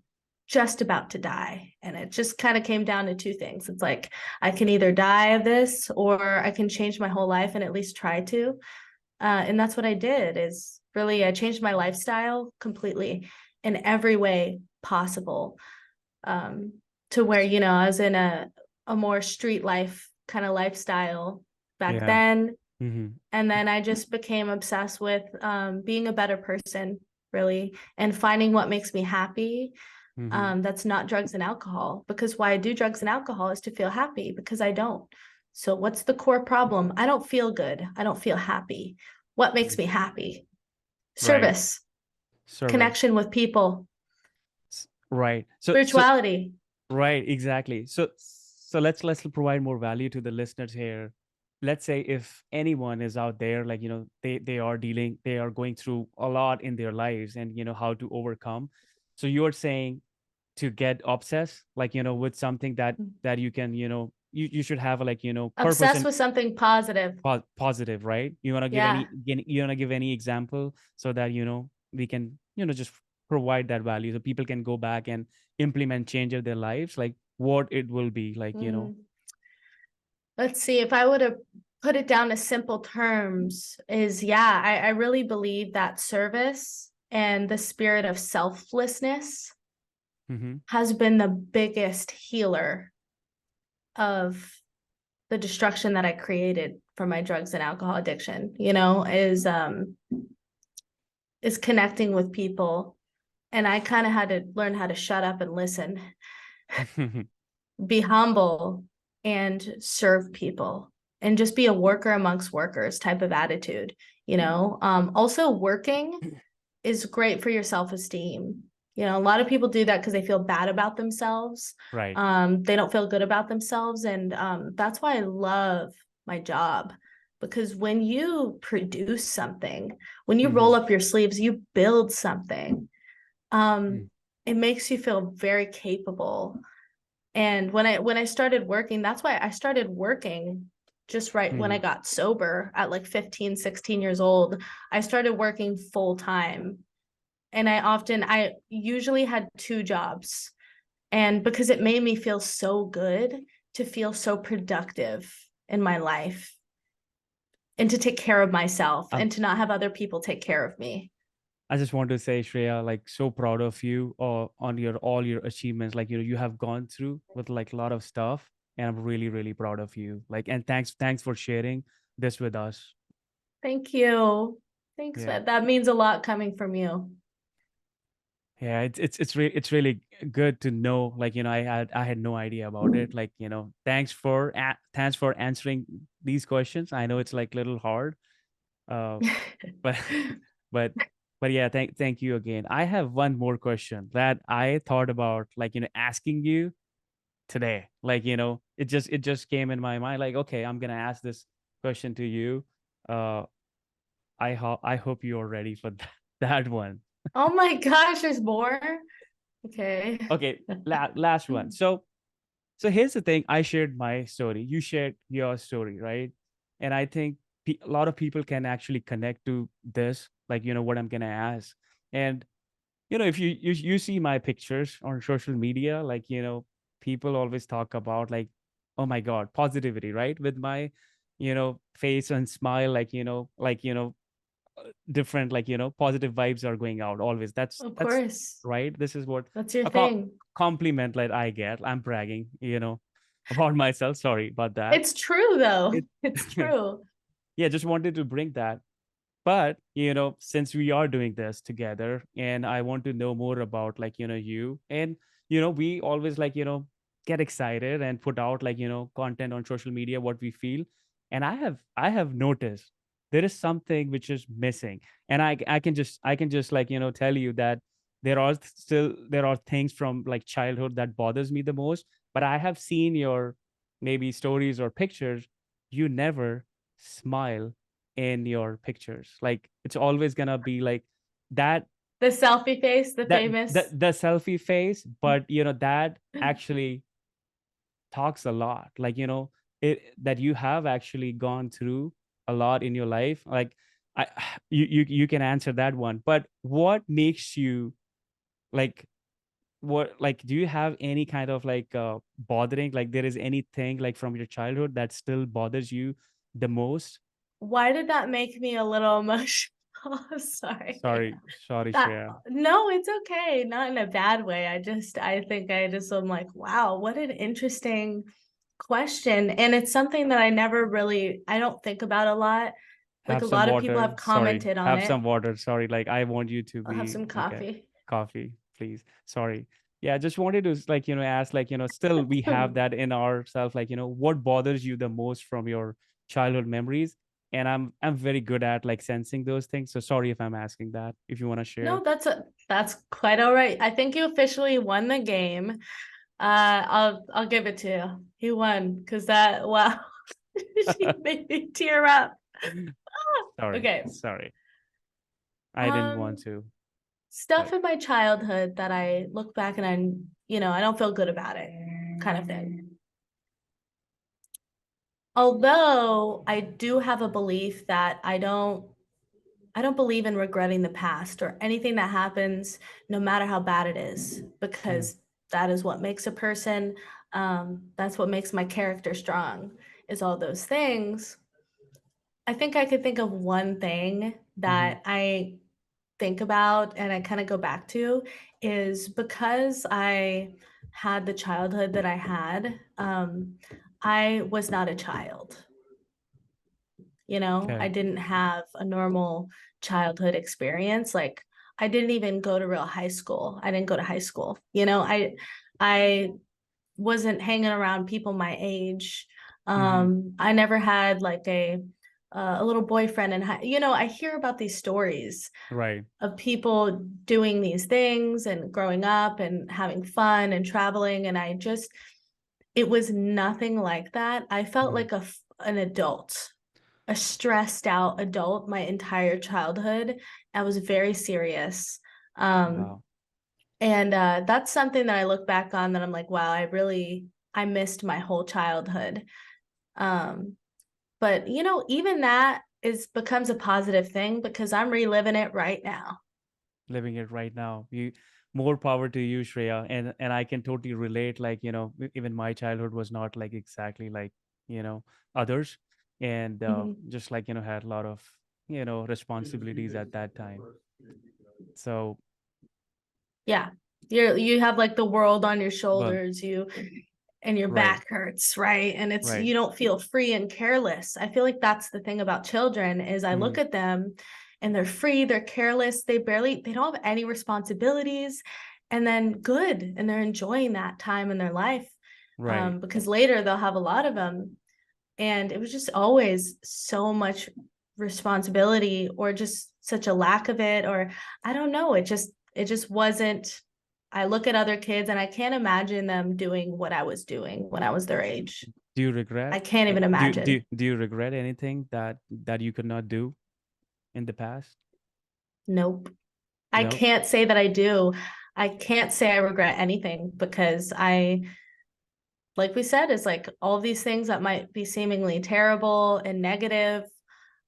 [SPEAKER 2] just about to die. And it just kind of came down to two things. It's like I can either die of this or I can change my whole life and at least try to. And that's what I did is really I changed my lifestyle completely in every way possible. To where, I was in a more street life kind of lifestyle back
[SPEAKER 1] Yeah.
[SPEAKER 2] then.
[SPEAKER 1] Mm-hmm.
[SPEAKER 2] And then I just became obsessed with being a better person, really, and finding what makes me happy.
[SPEAKER 1] Mm-hmm.
[SPEAKER 2] That's not drugs and alcohol, because why I do drugs and alcohol is to feel happy, because I don't. So what's the core problem? I don't feel good. I don't feel happy. What makes me happy?
[SPEAKER 1] Right.
[SPEAKER 2] Service,
[SPEAKER 1] Service.
[SPEAKER 2] connection with people,
[SPEAKER 1] Right. So
[SPEAKER 2] spirituality.
[SPEAKER 1] right, exactly. So let's provide more value to the listeners here. Let's say if anyone is out there, like they are going through a lot in their lives, and how to overcome. So you're saying to get obsessed, like with something that you can you should have a, like purpose
[SPEAKER 2] Obsessed
[SPEAKER 1] and
[SPEAKER 2] with something positive.
[SPEAKER 1] positive, right? You want to give
[SPEAKER 2] Yeah.
[SPEAKER 1] you want to give any example so that we can just provide that value so people can go back and implement change of their lives, like what it will be like.
[SPEAKER 2] Let's see, if I would have put it down to simple terms, is yeah, I really believe that service and the spirit of selflessness
[SPEAKER 1] Mm-hmm.
[SPEAKER 2] has been the biggest healer of the destruction that I created from my drugs and alcohol addiction, is is connecting with people. And I kind of had to learn how to shut up and listen, be humble, and serve people, and just be a worker amongst workers type of attitude. Also working is great for your self-esteem. A lot of people do that because they feel bad about themselves.
[SPEAKER 1] Right.
[SPEAKER 2] They don't feel good about themselves. And that's why I love my job, because when you produce something, when you roll
[SPEAKER 1] Mhm.
[SPEAKER 2] up your sleeves, you build something.
[SPEAKER 1] Mm.
[SPEAKER 2] It makes you feel very capable. And when I started working, that's why I started working just right when I
[SPEAKER 1] Mhm.
[SPEAKER 2] got sober at like 15, 16 years old. I started working full time. And I usually had two jobs. And because it made me feel so good to feel so productive in my life, and to take care of myself,
[SPEAKER 1] Um,
[SPEAKER 2] and to not have other people take care of me.
[SPEAKER 1] I just want to say, Shreya, like so proud of you on your all your achievements. Like you have gone through with like a lot of stuff, and I'm really really proud of you. Like, and thanks for sharing this with us.
[SPEAKER 2] Thank you. Thanks.
[SPEAKER 1] Yeah.
[SPEAKER 2] That means a lot coming from you.
[SPEAKER 1] Yeah, it's really good to know. Like I had no idea about it. Like thanks for answering these questions. I know it's like little hard, uh, but but but yeah, thank you again. I have one more question that I thought about, like asking you today. Like it just came in my mind. Like, okay, I'm gonna ask this question to you. Uh, I hope you're ready for that one.
[SPEAKER 2] Oh my gosh, there's more. Okay.
[SPEAKER 1] Okay, last one. So here's the thing. I shared my story. You shared your story, right? And I think a lot of people can actually connect to this, like what I'm gonna ask. And if you see my pictures on social media, like people always talk about like, oh my God, positivity, right? With my face and smile, different, like positive vibes are going out always.
[SPEAKER 2] Of
[SPEAKER 1] That's
[SPEAKER 2] course.
[SPEAKER 1] right. This is what
[SPEAKER 2] That's your
[SPEAKER 1] a
[SPEAKER 2] thing.
[SPEAKER 1] compliment that I get. I'm bragging, about myself. Sorry about that.
[SPEAKER 2] It's true though.
[SPEAKER 1] It
[SPEAKER 2] It's true.
[SPEAKER 1] yeah, just wanted to bring that. But since we are doing this together, and I want to know more about, like you, and we always, like get excited and put out, like content on social media, what we feel. And I have noticed there is something which is missing. And I can just like tell you that there are things from like childhood that bothers me the most. But I have seen your maybe stories or pictures. You never smile in your pictures. Like it's always gonna be like that
[SPEAKER 2] The selfie face, the
[SPEAKER 1] that
[SPEAKER 2] famous.
[SPEAKER 1] the selfie face. But that actually talks a lot. Like it that you have actually gone through a lot in your life. Like I you can answer that one. But what makes you, like, what, like, do you have any kind of like bothering, like there is anything like from your childhood that still bothers you the most?
[SPEAKER 2] Why did that make me a little emotional? Sorry.
[SPEAKER 1] Sorry,
[SPEAKER 2] That
[SPEAKER 1] Shreya.
[SPEAKER 2] No, it's okay. Not in a bad way. I think I just am like, wow, what an interesting question. And it's something that I don't think about a lot. Like
[SPEAKER 1] Have
[SPEAKER 2] a
[SPEAKER 1] some
[SPEAKER 2] lot of people
[SPEAKER 1] water.
[SPEAKER 2] have
[SPEAKER 1] Sorry.
[SPEAKER 2] commented on
[SPEAKER 1] Have
[SPEAKER 2] it.
[SPEAKER 1] some water. Sorry. Like I want you to
[SPEAKER 2] I'll have
[SPEAKER 1] be
[SPEAKER 2] some
[SPEAKER 1] okay.
[SPEAKER 2] coffee.
[SPEAKER 1] Coffee, please. Sorry. Yeah, just wanted to like, ask, like, still we have that in ourselves, like, what bothers you the most from your childhood memories? And I'm very good at like sensing those things. So sorry if I'm asking that, if you want to share.
[SPEAKER 2] No, that's quite all right. I think you officially won the game. I'll give it to you. You won because that wow, she made me tear up.
[SPEAKER 1] Sorry.
[SPEAKER 2] Okay.
[SPEAKER 1] Sorry. I didn't want
[SPEAKER 2] Um,
[SPEAKER 1] to.
[SPEAKER 2] Stuff
[SPEAKER 1] Like,
[SPEAKER 2] in my childhood that I look back and I don't feel good about it, kind of thing. Although I do have a belief that I don't believe in regretting the past or anything that happens, no matter how bad it is,
[SPEAKER 1] mm,
[SPEAKER 2] because that is what makes a person. That's what makes my character strong, is all those things. I think I could think of one thing
[SPEAKER 1] mm-hmm,
[SPEAKER 2] that I think about and I kind of go back to is because I had the childhood that I had, I was not a child. You know, I
[SPEAKER 1] Okay.
[SPEAKER 2] didn't have a normal childhood experience. Like I didn't even go to real high school. I didn't go to high school. You know, I wasn't hanging around people my age.
[SPEAKER 1] Mm-hmm.
[SPEAKER 2] I never had like a little boyfriend, and you know, I hear about these stories
[SPEAKER 1] Right.
[SPEAKER 2] of people doing these things and growing up and having fun and traveling, and it was nothing like that. I felt
[SPEAKER 1] Mm-hmm.
[SPEAKER 2] like an adult, a stressed out adult my entire childhood. I was very serious. Um,
[SPEAKER 1] Wow.
[SPEAKER 2] and that's something that I look back on that I'm like, wow, I missed my whole childhood. Um, but you know, even that is becomes a positive thing because I'm reliving it right now.
[SPEAKER 1] Living it right now. You more power to you, Shreya. And I can totally relate. Like, even my childhood was not like exactly like, others. And
[SPEAKER 2] Mhm.
[SPEAKER 1] just like, had a lot of, responsibilities at that time. So,
[SPEAKER 2] Yeah. You have like the world on your
[SPEAKER 1] well,
[SPEAKER 2] shoulders, and your
[SPEAKER 1] right,
[SPEAKER 2] back hurts, right? And it's
[SPEAKER 1] right.
[SPEAKER 2] you don't feel free and careless. I feel like that's the thing about children is I
[SPEAKER 1] Mm-hmm.
[SPEAKER 2] look at them and they're free, they're careless, they don't have any responsibilities, and then good, and they're enjoying that time in their life.
[SPEAKER 1] Right.
[SPEAKER 2] Because later they'll have a lot of them. And it was just always so much responsibility or just such a lack of it, or I don't know, it just wasn't. I look at other kids and I can't imagine them doing what I was doing when I was their age.
[SPEAKER 1] Do you regret?
[SPEAKER 2] I can't even imagine.
[SPEAKER 1] Do you regret anything that you could not do in the past?
[SPEAKER 2] Nope. I
[SPEAKER 1] No.
[SPEAKER 2] can't say that I do. I can't say I regret anything because like we said, is like all these things that might be seemingly terrible and negative.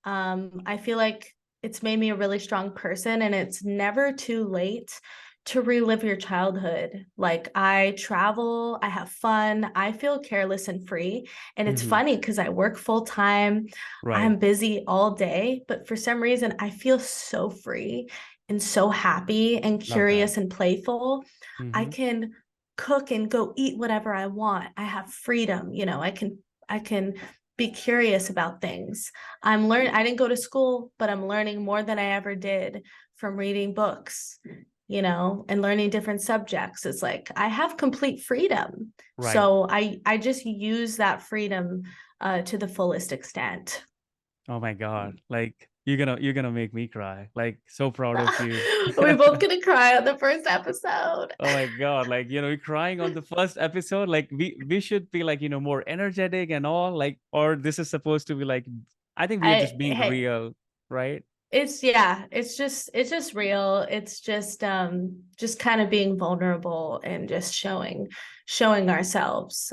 [SPEAKER 2] I feel like it's made me a really strong person, and it's never too late to relive your childhood. Like I travel, I have fun, I feel careless and free. And it's
[SPEAKER 1] Mm-hmm.
[SPEAKER 2] funny because I work full time,
[SPEAKER 1] Right.
[SPEAKER 2] I'm busy all day, but for some reason I feel so free and so happy and
[SPEAKER 1] Love that.
[SPEAKER 2] curious and playful. I
[SPEAKER 1] Mm-hmm.
[SPEAKER 2] can cook and go eat whatever I want. I have freedom, you know, I can be curious about things. I didn't go to school, but I'm learning more than I ever did from reading books, you know, and learning different subjects. It's like I have complete freedom.
[SPEAKER 1] Right.
[SPEAKER 2] So I just use that freedom to the fullest extent.
[SPEAKER 1] Oh my God. Like you're gonna make me cry. Like so proud of you.
[SPEAKER 2] We're both gonna cry on the first episode.
[SPEAKER 1] Oh my God. Like, you're crying on the first episode. Like we should be like, more energetic and all, like, or this is supposed to be like, I think we are just being
[SPEAKER 2] Hey,
[SPEAKER 1] real, right?
[SPEAKER 2] it's yeah, it's just real. It's just kind of being vulnerable and just showing ourselves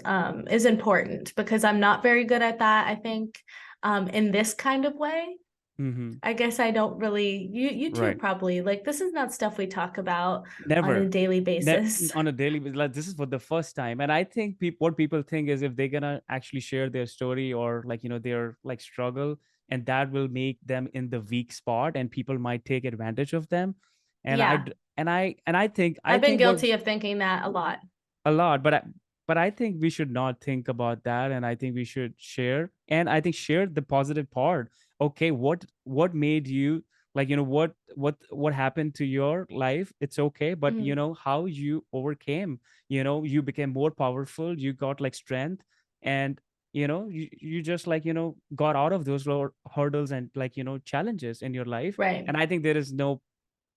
[SPEAKER 2] is important because I'm not very good at that, I think, in this kind of way.
[SPEAKER 1] Mm-hmm.
[SPEAKER 2] I guess I don't really, you too
[SPEAKER 1] Right.
[SPEAKER 2] probably, like this is not stuff we talk about on a
[SPEAKER 1] Never.
[SPEAKER 2] daily basis.
[SPEAKER 1] On a daily basis. Like this is for the first time. And I think what people think is if they're gonna actually share their story or like, their like struggle, and that will make them in the weak spot and people might take advantage of them. And
[SPEAKER 2] Yeah,
[SPEAKER 1] I
[SPEAKER 2] I've been
[SPEAKER 1] think what
[SPEAKER 2] guilty of thinking that a lot.
[SPEAKER 1] a lot, but I think we should not think about that, and I think we should share, and I think share the positive part. Okay, what made you, like, what happened to your life? It's okay, but
[SPEAKER 2] Mhm.
[SPEAKER 1] how you overcame. You became more powerful, you got like strength, and you just like got out of those hurdles and like challenges in your life.
[SPEAKER 2] Right.
[SPEAKER 1] And I think there is no,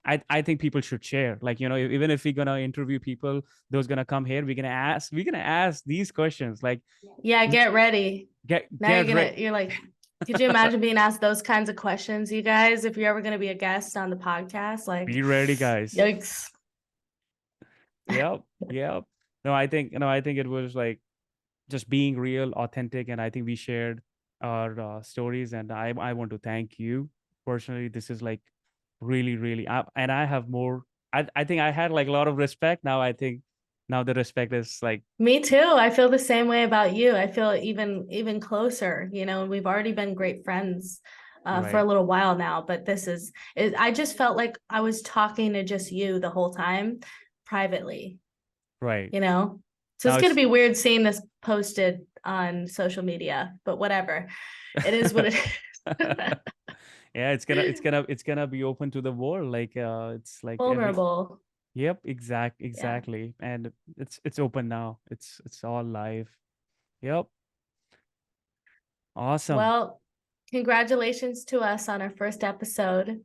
[SPEAKER 1] I think people should share. Like, even if we're gonna interview people, those gonna come here, we're gonna ask these questions. Like,
[SPEAKER 2] Yeah, get ready. Now
[SPEAKER 1] get ready.
[SPEAKER 2] you're like, could you imagine being asked those kinds of questions, you guys, if you're ever gonna be a guest on the podcast? Like,
[SPEAKER 1] Be ready, guys.
[SPEAKER 2] yikes.
[SPEAKER 1] Yep, yep. No, I think it was like just being real, authentic, and I think we shared our stories. And I want to thank you personally. This is like really, really, and I have more. I think I had like a lot of respect. Now I think now the respect is like
[SPEAKER 2] Me too. I feel the same way about you. I feel even closer, you know, and we've already been great friends for a
[SPEAKER 1] right,
[SPEAKER 2] little while now, but I just felt like I was talking to just you the whole time privately,
[SPEAKER 1] right.
[SPEAKER 2] you know? So it's
[SPEAKER 1] Now
[SPEAKER 2] gonna
[SPEAKER 1] it's
[SPEAKER 2] be weird seeing this posted on social media, but whatever. It is what it is.
[SPEAKER 1] Yeah, it's gonna be open to the world. Like it's like every.
[SPEAKER 2] Vulnerable.
[SPEAKER 1] Yep,
[SPEAKER 2] Yeah.
[SPEAKER 1] exactly. And it's open now. It's all live. Yep. Awesome.
[SPEAKER 2] Well, congratulations to us on our first episode.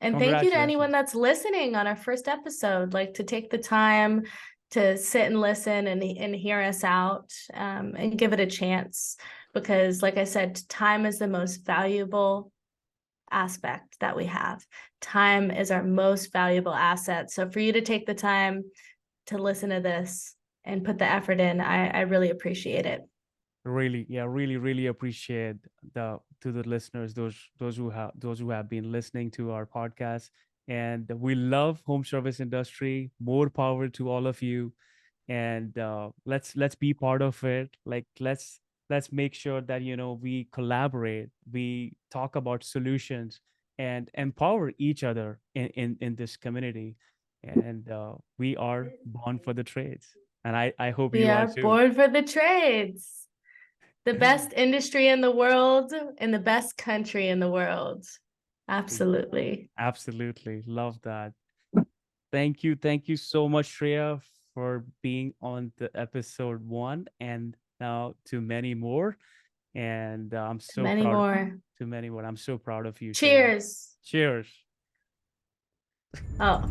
[SPEAKER 2] And thank you to anyone
[SPEAKER 1] Congratulations.
[SPEAKER 2] that's listening on our first episode, like to take the time to sit and listen and hear us out, and give it a chance. Because, like I said, time is the most valuable aspect that we have. Time is our most valuable asset. So for you to take the time to listen to this and put the effort in, I really appreciate it.
[SPEAKER 1] Really, yeah, really appreciate the listeners, those who have been listening to our podcast. And we love home service industry. More power to all of you. And let's be part of it. Like let's make sure that we collaborate, we talk about solutions, and empower each other in this community. And we are born for the trades, and I hope
[SPEAKER 2] We
[SPEAKER 1] you are
[SPEAKER 2] are
[SPEAKER 1] too.
[SPEAKER 2] born for the trades. The best industry in the world and the best country in the world. Absolutely.
[SPEAKER 1] Absolutely love that. Thank you so much, Shreya, for being on the episode 1, and now to many more. And I'm so
[SPEAKER 2] Many
[SPEAKER 1] proud.
[SPEAKER 2] more.
[SPEAKER 1] To many more. I'm so proud of you, Shreya.
[SPEAKER 2] Cheers.
[SPEAKER 1] Cheers.
[SPEAKER 2] Oh.